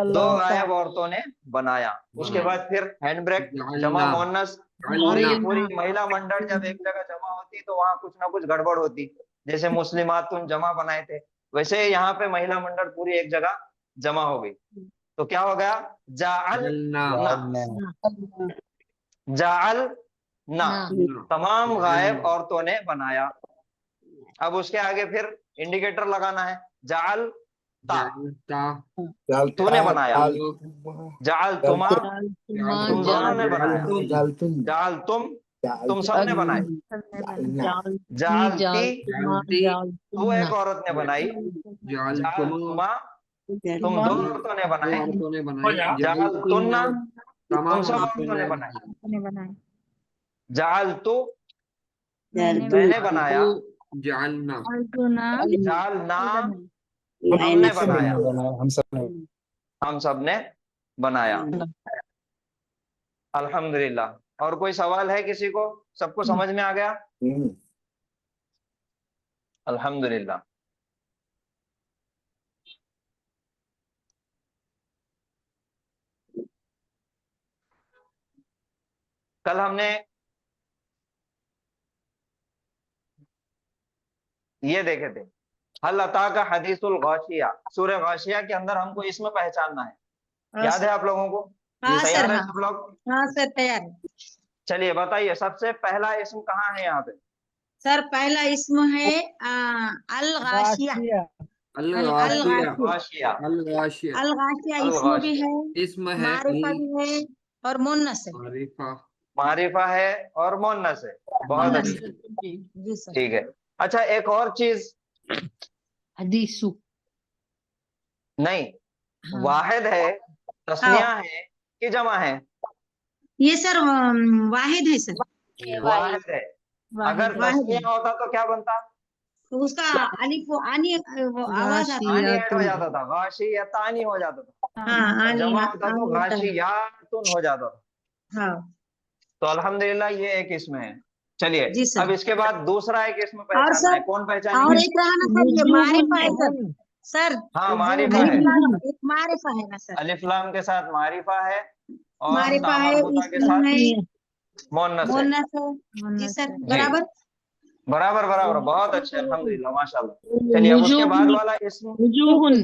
दो गायब औरतों ने बनाया। उसके बाद फिर हैंड ब्रेक, जमा मोहन्नस। पूरी महिला मंडल जब एक जगह जमा होती तो वहां कुछ ना कुछ गड़बड़ होती। जैसे मुस्लिमातुन जमा बनाए थे, वैसे यहाँ पे महिला मंडल पूरी एक जगह जमा हो गई। तो क्या हो गया? जाल ना, तमाम गायब औरतों ने बनाया। अब उसके आगे फिर इंडिकेटर लगाना है। जाल ता, तूने बनाया। जाल तुमा, तुम दोनों ने बनाया। जाल तुम सबने बनाए। जालती, तू एक औरत ने बनाई। जाल तुमा, तुम दो औरतों ने बनाए। जाल तुन्ना, तुम सब औरतों ने बनाए। जाल तू, मैंने बनाया। जालना, हमने बनाया। हम सब ने बनाया। अल्हम्दुलिल्लाह। और कोई सवाल है किसी को? सबको समझ में आ गया? अल्हम्दुलिल्लाह। कल हमने ये देखे थे, हल अता का हदीसुल गाशिया। सूरह गाशिया के अंदर हमको इसमें पहचानना है। याद है आप लोगों को? तैयार है सब लोग? हाँ सर, तैयार है। चलिए बताइए, सबसे पहला इसम कहाँ है यहाँ पे? सर पहला इसम है अल गाशिया। अल गाशिया, अल गाशिया इसम भी है, इसम है, मारिफा भी है और मुन्नस है। मारिफा है और मुन्नस है। बहुत अच्छी, जी सर। ठीक है। अच्छा, एक और चीज, हदीसु नहीं, वाहिद है, तस्निया है कि जमा है? ये सर वाहिद है सर। वाहिद है। अगर तस्निया होता तो क्या बनता? तो उसका अलिफ आनी आवाज आती आनी ऐड हो जाता था, गाशियतानी हो जाता था। हाँ, जमा होता तो गाशियातुन हो जाता था। हाँ। तो अल्हम्दुलिल्लाह ये एक इसम है। चलिए, जी सर। अब इसके बाद दूसरा एक इसम और पहचानना है। सर कौन और पहचानेंगे? एक रहा ना सर, ये मारिफा है सर। सर हाँ, मारिफा है। एक मारिफा है ना सर। अलिफ लाम के साथ मारिफा है और मारिफा ता है, मरबूता के साथ मुन्नस है। मुन्नस है। जी सर, जी, बराबर बराबर बराबर, बहुत अच्छे, अल्हम्दुलिल्लाह, माशाल्लाह। चलिए, अब उसके बाद वाला इसम वुजूहुन।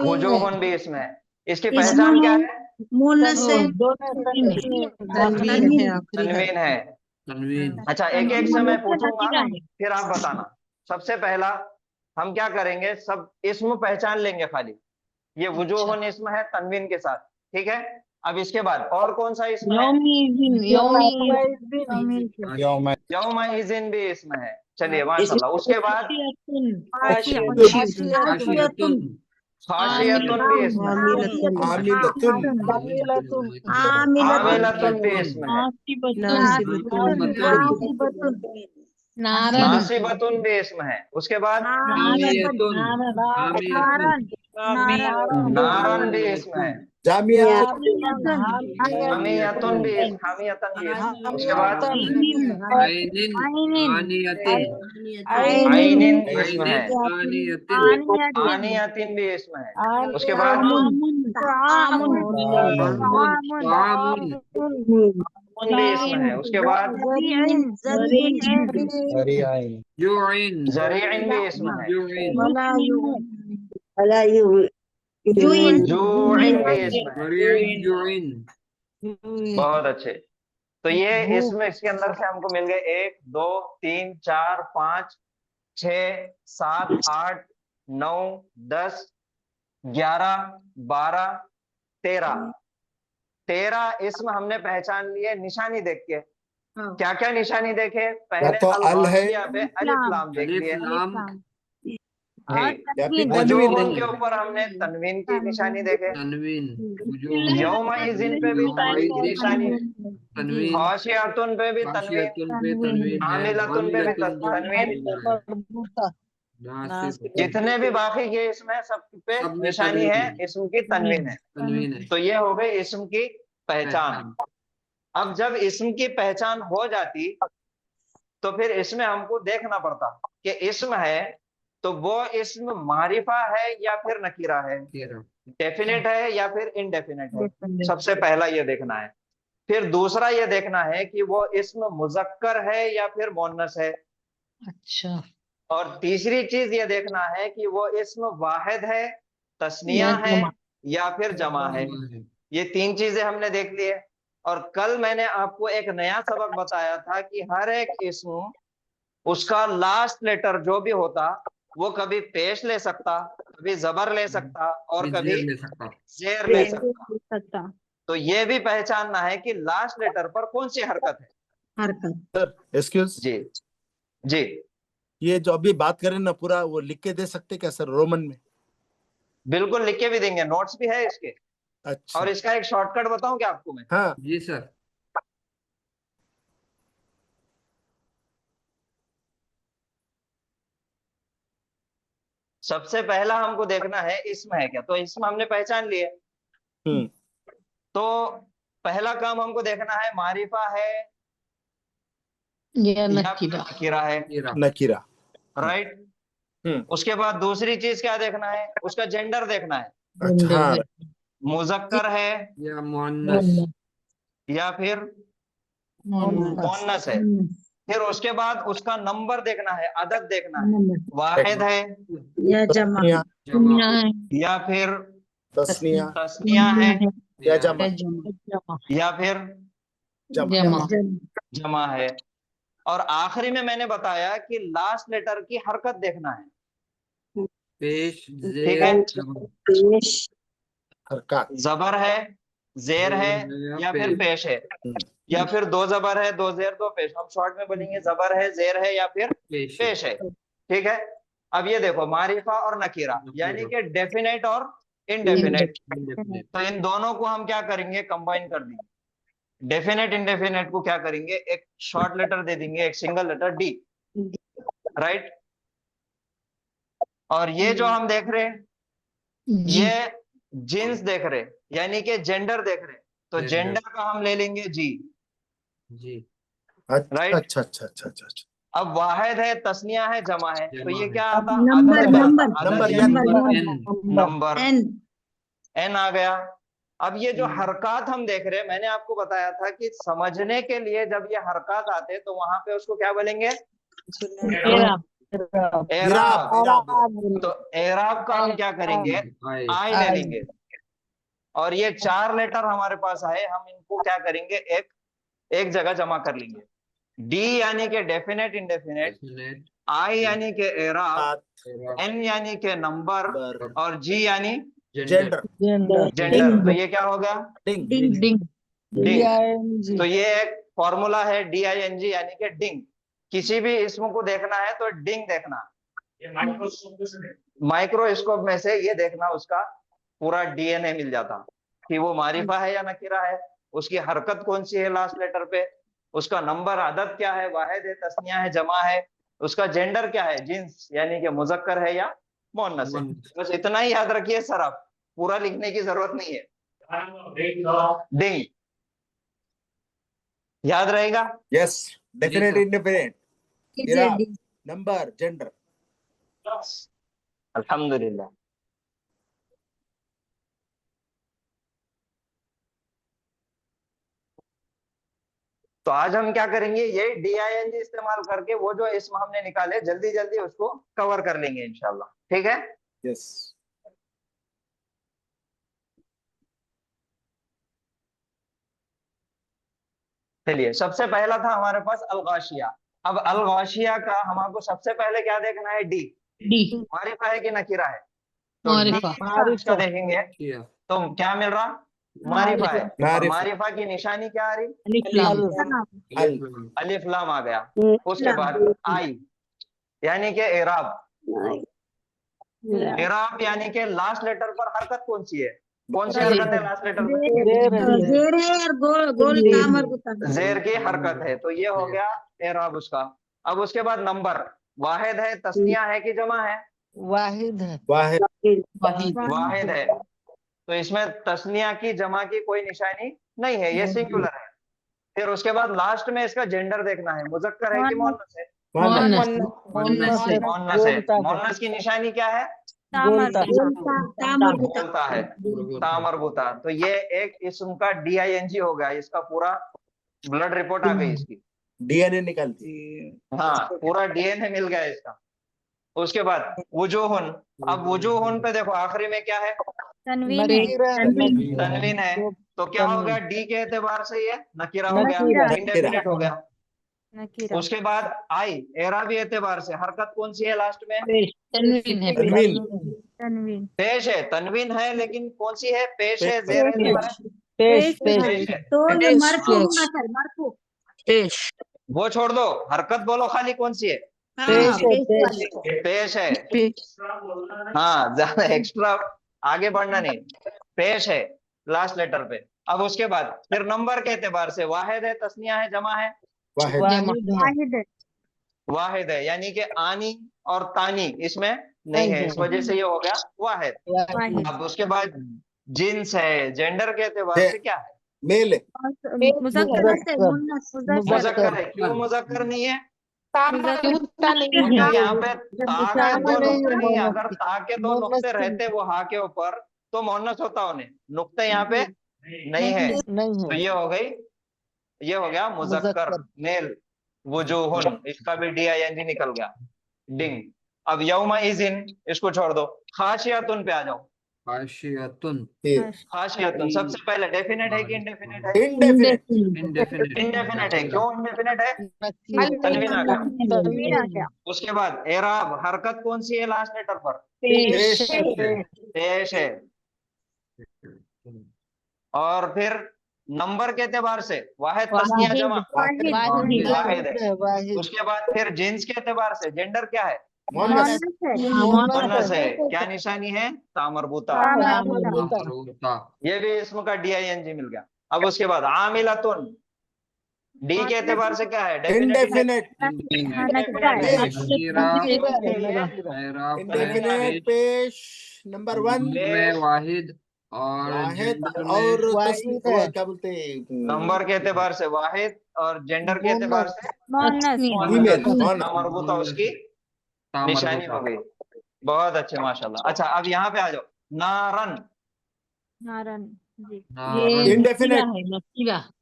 वुजूहुन भी इसमें है। इसकी पहचान क्या है? मुन्नस है, तनवीन है। अच्छा, एक एक से मैं पूछूंगा, फिर आप बताना। सबसे पहला हम क्या करेंगे, सब इसम पहचान लेंगे खाली। ये वुजूहुन इसम है तनवीन के साथ, ठीक है। अब इसके बाद और कौन सा इसम है? यौमइज़िन भी इसम है। चलिए, माशाल्लाह। उसके बाद खाशियतुन भी इसम है। आमिलतुन भी इसम है। नासिबतुन भी इसम है। उसके बाद नारन भी इसम है। हामियतुन भी इसम। उसके बाद आइनिन इसम है। आनियतिन भी इसम है। उसके बाद भी इसम है। उसके बाद ज़रीइन भी इसम है। जूइन भी इसम है। बहुत अच्छे। तो ये इसमें, इसके अंदर से हमको मिल गए 1 2 3 4 5 6 7 8 9 10 11, 12, 13। 13 इसम हमने पहचान लिए निशानी देख के। क्या क्या निशानी देखे? पहले तो अल है, अल-गाशिया पे अलिफ लाम देख लिए। और तनवीन वजूहुन के ऊपर हमने तनवीन की निशानी देखे। यौमइज़िन पे भी तनवीन की निशानी। खाशियातुन पे भी तनवीन। आमिलतुन पे भी तनवीन। जितने भी बाकी के इसम है सब पे निशानी है, इसम की तनवीन है। तो ये हो गई इसम की पहचान। अब जब इसम की पहचान हो जाती तो फिर इसमें हमको देखना पड़ता कि इसम है तो वो इसम मारिफा है या फिर नकीरा है, डेफिनेट है या फिर इनडेफिनेट है। सबसे पहला ये देखना है। फिर दूसरा ये देखना है कि वो इसम मुजक्कर है या फिर मुअन्नस है। अच्छा। और तीसरी चीज ये देखना है कि वो इसम वाहिद है, तस्निया है या फिर जमा है। ये 3 चीजें हमने देख ली है। और कल मैंने आपको एक नया सबक बताया था कि हर एक इसम उसका लास्ट लेटर जो भी होता वो कभी पेश ले सकता, कभी जबर ले सकता और कभी जेर ले सकता। तो ये भी पहचानना है कि लास्ट लेटर पर कौन सी हरकत है। सर एक्सक्यूज जी जी, ये जो अभी बात करें ना पूरा वो लिख के दे सकते क्या सर रोमन में? बिल्कुल लिख के भी देंगे, नोट्स भी है इसके। अच्छा। और इसका एक शॉर्टकट बताऊं क्या आपको मैं? हाँ जी सर। सबसे पहला हमको देखना है इसम है क्या। तो इसम हमने पहचान लिए। तो पहला काम हमको देखना है मारिफा है या नकीरा है। नकीरा, राइट। उसके बाद दूसरी चीज क्या देखना है? उसका जेंडर देखना है। अच्छा, मुजक्कर है या मुअन्नस या फिर मुअन्नस है। फिर उसके बाद उसका नंबर देखना है, अदद देखना है, वाहिद है या जमा या फिर तस्निया है या जमा या फिर जमा। जमा है। और आखिरी में मैंने बताया कि लास्ट लेटर की हरकत देखना है। पेश, ठीक है। हरकत जबर है, जेर है या फिर पेश है, या फिर 2 जबर है 2 जेर 2 पेश। हम शॉर्ट में बोलेंगे जबर है, जेर है या फिर पेश है। ठीक है। अब ये देखो मारिफा और नकीरा यानी कि डेफिनेट और इनडेफिनेट। तो इन दोनों को हम क्या करेंगे? कंबाइन कर देंगे। डेफिनेट इंडेफिनेट को क्या करेंगे? एक शॉर्ट लेटर दे देंगे, एक सिंगल लेटर डी। राइट। और ये जो हम देख रहे हैं ये जिन्स देख रहे यानी कि जेंडर देख रहे। तो जेंडर का हम ले लेंगे जी। राइट। अच्छा अच्छा अच्छा अच्छा। अब वाहिद है, तस्निया है, जमा है। तो ये क्या आता? नंबर एन आ गया। अब ये जो हरकत हम देख रहे हैं मैंने आपको बताया था कि समझने के लिए जब ये हरकत आते तो वहां पे उसको क्या बोलेंगे? एराब। तो एराब का हम क्या करेंगे? आई ले लेंगे। और ये 4 लेटर हमारे पास आए, हम इनको क्या करेंगे? एक जगह जमा कर लेंगे। डी यानी कि डेफिनेट इंडेफिनेट, आई यानी कि एराब, एन यानी कि नंबर और जी यानी जेंडर। तो ये क्या होगा? डिंग। तो ये एक फॉर्मूला है DING यानी कि डिंग। किसी भी इसम को देखना है तो डिंग देखना। माइक्रोस्कोप में से ये देखना, उसका पूरा DNA मिल जाता कि वो मारिफा है या नकीरा है, उसकी हरकत कौन सी है लास्ट लेटर पे, उसका नंबर अदद क्या है, वाहिद है, तस्निया है, जमा है, उसका जेंडर क्या है, जिन्स यानी कि मुजक्कर है या मुअन्नस है। बस इतना ही याद रखिए सर, आप पूरा लिखने की जरूरत नहीं है। डिंग याद रहेगा? Yes, definite indefinite, number, gender. अल्हम्दुलिल्लाह। तो आज हम क्या करेंगे? ये DING इस्तेमाल करके वो जो इसम हमने निकाले जल्दी जल्दी उसको कवर कर लेंगे इंशाल्लाह। ठीक है? यस। चलिए, सबसे पहला था हमारे पास अल-गाशिया। अब अल-गाशिया का हमको सबसे पहले क्या देखना है? डी। मारिफा है कि नकीरा है? तो मारिफा। इसका देखेंगे तो क्या मिल रहा, मारिफा है। और मारिफा की निशानी क्या आ रही, अलिफ लाम आ गया। उसके बाद आई यानी कि एराब, एराब यानी कि लास्ट लेटर पर हरकत कौन सी है, कौन सी हरकत है लास्ट लेटर पर, जेर है और गोल गोल कामर को जेर की हरकत है। तो ये हो गया एराब उसका। अब उसके बाद नंबर, वाहिद है, तस्निया है कि जमा है, वाहिद है। वाहिद है। तो इसमें तस्निया की जमा की कोई निशानी नहीं है, ये सिंगुलर है। फिर उसके बाद लास्ट में इसका जेंडर देखना है, मुजक्कर है कि मुअन्नस है, मुअन्नस है। मुअन्नस की निशानी क्या है, बोलता है, तामरबुता। तो ये एक इस्म का DING हो गया, इसका पूरा ब्लड रिपोर्ट आ गई, इसकी DNA निकालती। हाँ पूरा DNA मिल गया इसका। उसके बाद वुजूहुन, अब वुजूहुन पे देखो आखिरी में क्या है, तनवीन है। तो क्या हो गया, डी के एतबार से ये नकीरा हो गया, इंडेफिनिट हो गया। उसके बाद आई एराबी एतबार से हरकत कौन सी है लास्ट में, तनवीन है। पेश है, तनवीन है लेकिन कौन सी है, पेश है, जेर एतबार है, पेश पेश है। तो ये मरफू होगा सर, मरफू। वो छोड़ दो, हरकत बोलो खाली कौन सी है, पेश है। हाँ ज्यादा एक्स्ट्रा आगे बढ़ना नहीं, पेश है लास्ट लेटर पे। अब उसके बाद फिर नंबर के एतबार से वाहिद है, तस्निया है, जमा है, वाहिद है। यानी कि आनी और तानी इसमें नहीं है, इस वजह से ये हो गया वाहिद। अब उसके बाद जिन्स है, जेंडर के एतबार से क्या है, मेल है, मुजक्कर है। क्यों मुजक्कर नहीं है, क्योंकि यहाँ पे ता के दो नुक्ते नहीं है। अगर ता के दो नुक्ते रहते वो हा के ऊपर तो मुअन्नस होता उन्हें, नुक्ते यहाँ पे नहीं है। तो ये हो गई, ये हो गया मुजक्कर, मेल। वुजूहुन, इसका भी DING निकल गया, डिंग। अब यौमा इज़िन इसको छोड़ दो, खाशियतुन पे आ जाओ। खाशियतुन, खाशियतुन सबसे पहले डेफिनेट है कि इनडेफिनेट है, इंडेफिनेट है। क्यों इंडेफिनेट है, तनवीन आ गया। उसके बाद एराब, हरकत कौन सी है लास्ट लेटर पर, पेश है। और फिर नंबर के एतबार से वाहिद, तस्निया, जमा, वाहिद है। उसके बाद फिर जिन्स के एतबार से जेंडर क्या है, मुअन्नस है। क्या निशानी है, तामरबुता। ये भी इसम का DING मिल गया। अब उसके बाद आमिलतुन, डी के एतबार से क्या है, इंडेफिनेट, इंडेफिनेट, पेश, नंबर 1 में वाहिद और क्या बोलते हैं, नंबर के एतबार से वाहिद और जेंडर के एतबार से तामरबुता, उसकी निशानी हो गई। बहुत अच्छे, माशाल्लाह। अच्छा अब यहाँ पे आ जाओ, नारन,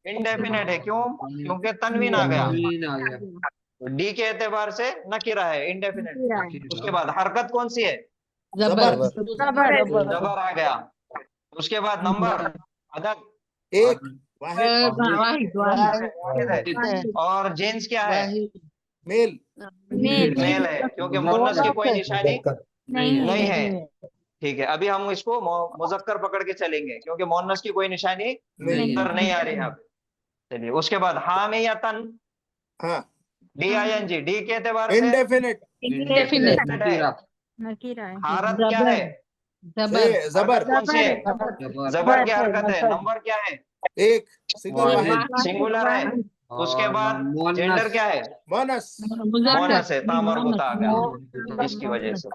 इंडेफिनेट है। क्यों, क्योंकि तनवीन आ गया। डी के एतबार से नकीरा है, इंडेफिनेट। उसके बाद हरकत कौन सी है, जबर आ गया। उसके बाद नंबर, अदद, एक, और जेंस क्या है, मेल, मेल है, क्योंकि मुअन्नस की कोई निशानी नहीं है। ठीक है, अभी हम इसको मुजक्कर पकड़ के चलेंगे क्योंकि मुअन्नस की कोई निशानी नहीं आ रही यहाँ पे। चलिए उसके बाद हामियतन, DING, डी के एतबार से इंडेफिनेट, हारत क्या है, जबर, कौन सी है, जबर की हरकत है। नंबर क्या है, एक, सिंगुलर है। उसके बाद जेंडर क्या है, मुअन्नस है, तामरबुता आ गया इसकी वजह से।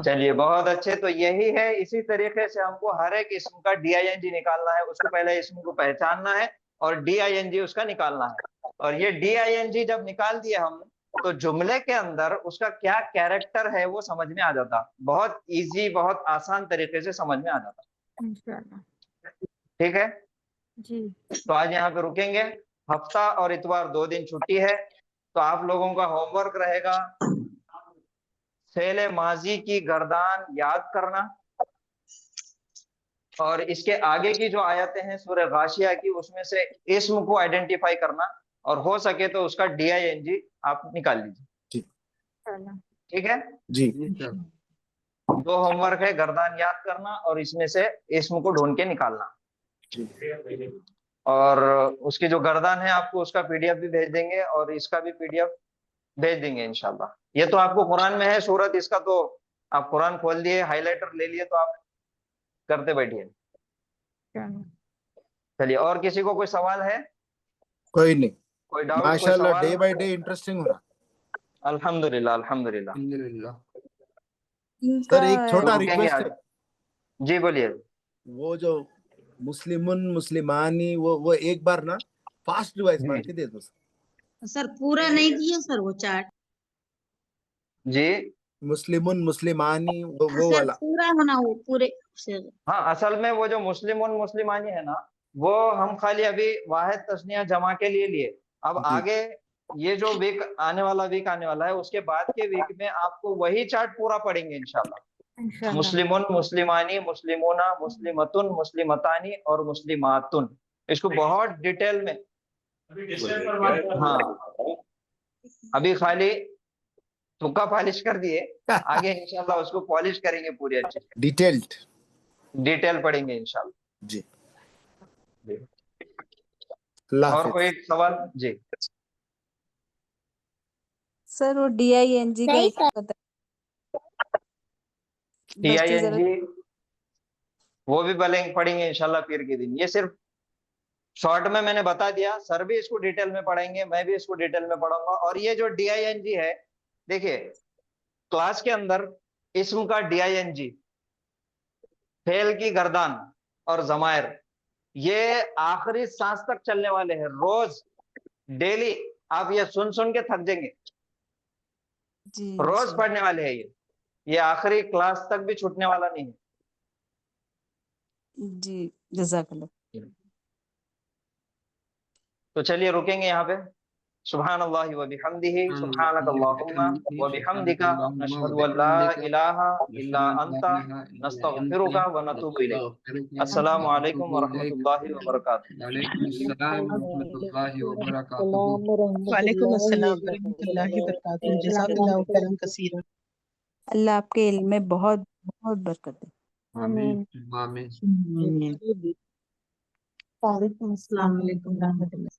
चलिए बहुत अच्छे। तो यही है, इसी तरीके से हमको हर एक इसम का DING निकालना है। उसको पहले इसम को पहचानना है और DING उसका निकालना है। और ये DING जब निकाल दिए हम तो जुमले के अंदर उसका क्या कैरेक्टर है वो समझ में आ जाता। बहुत इजी, बहुत आसान तरीके से समझ में आ जाता। ठीक है जी। तो आज यहाँ पे रुकेंगे। हफ्ता और इतवार 2 दिन छुट्टी है। तो आप लोगों का होमवर्क रहेगा फेले माजी की गर्दान याद करना और इसके आगे की जो आयतें हैं सूरह गाशिया की, उसमें से इस्म को आइडेंटिफाई करना और हो सके तो उसका DING आप निकाल लीजिए। ठीक है जी। दो होमवर्क है, गर्दान याद करना और इसमें से इस्म को ढूंढ के निकालना। और उसकी जो गर्दान है आपको उसका पीडीएफ भी भेज देंगे और इसका भी पीडीएफ भेज देंगे इंशाल्लाह। ये तो आपको कुरान में है सूरत, इसका तो आप कुरान खोल दिए, हाइलाइटर ले लिए, तो आप करते बैठिए। चलिए, और किसी को कोई सवाल है? कोई नहीं, कोई डाउट, कोई माशाल्लाह सवाल? डे बाय डे इंटरेस्टिंग हो रहा। अल्हम्दुलिल्लाह अल्हम्दुलिल्लाह। सर एक छोटा रुकेंगे रिक्वेस्ट आगे। है, जी बोलिए। वो जो मुस्लिमुन मुस्लिमानी वो एक बार ना फास्ट रिवाइज मार के दे दो सर। सर पूरा नहीं किया सर वो चार्ट। जी मुस्लिमुन मुस्लिमानी वो सर वाला पूरा होना, वो पूरे से। हाँ, असल में वो जो मुस्लिमुन मुस्लिमानी है ना, वो हम खाली अभी वाहिद तस्निया जमा के लिए। अब आगे ये जो वीक आने वाला है, उसके बाद के वीक में आपको वही चार्ट पूरा पढ़ेंगे इंशाल्लाह। मुस्लिमुन मुस्लिमानी मुस्लिमोना मुस्लिमतुन मुस्लिमतानी और मुस्लिमातुन, इसको बहुत डिटेल में। हाँ, अभी खाली तुक्का पॉलिश कर दिए, आगे इंशाल्लाह उसको पॉलिश करेंगे पूरी अच्छे से, डिटेल पढ़ेंगे इंशाल्लाह जी। और कोई सवाल? जी सर वो DING का एक पता TING वो भी पढ़ेंगे इंशाल्लाह पीर के दिन। ये सिर्फ शॉर्ट में मैंने बता दिया, सर भी इसको डिटेल में पढ़ेंगे, मैं भी इसको डिटेल में पढ़ूंगा। और ये जो DING है, देखिए क्लास के अंदर इस्म का DING, फेल की गर्दान और जमायर, ये आखिरी सांस तक चलने वाले हैं। रोज डेली आप ये सुन के थक जाएंगे, रोज पढ़ने वाले हैं ये आखिरी क्लास तक भी छूटने वाला नहीं है। जी जज़ाकल्लाह। तो चलिए रुकेंगे यहाँ पे। सुब्हानल्लाहि व बिहम्दिही सुब्हानकल्लाहुम्मा व बिहम्दिका नशहदु अन ला इलाहा इल्ला अंता नस्तगफिरुका व नतूबु इलैक। अस्सलामु अलैकुम व रहमतुल्लाहि व बरकातुहू। वालेकुम अस्सलाम व रहमतुल्लाहि व बरकातुहू। जज़ाकल्लाहु खैरन कसीरा। अल्लाह आपके इल्म में बहुत बहुत बरकत दे। आमीन आमीन। वालेकुम अस्सलाम व रहमतुल्लाह।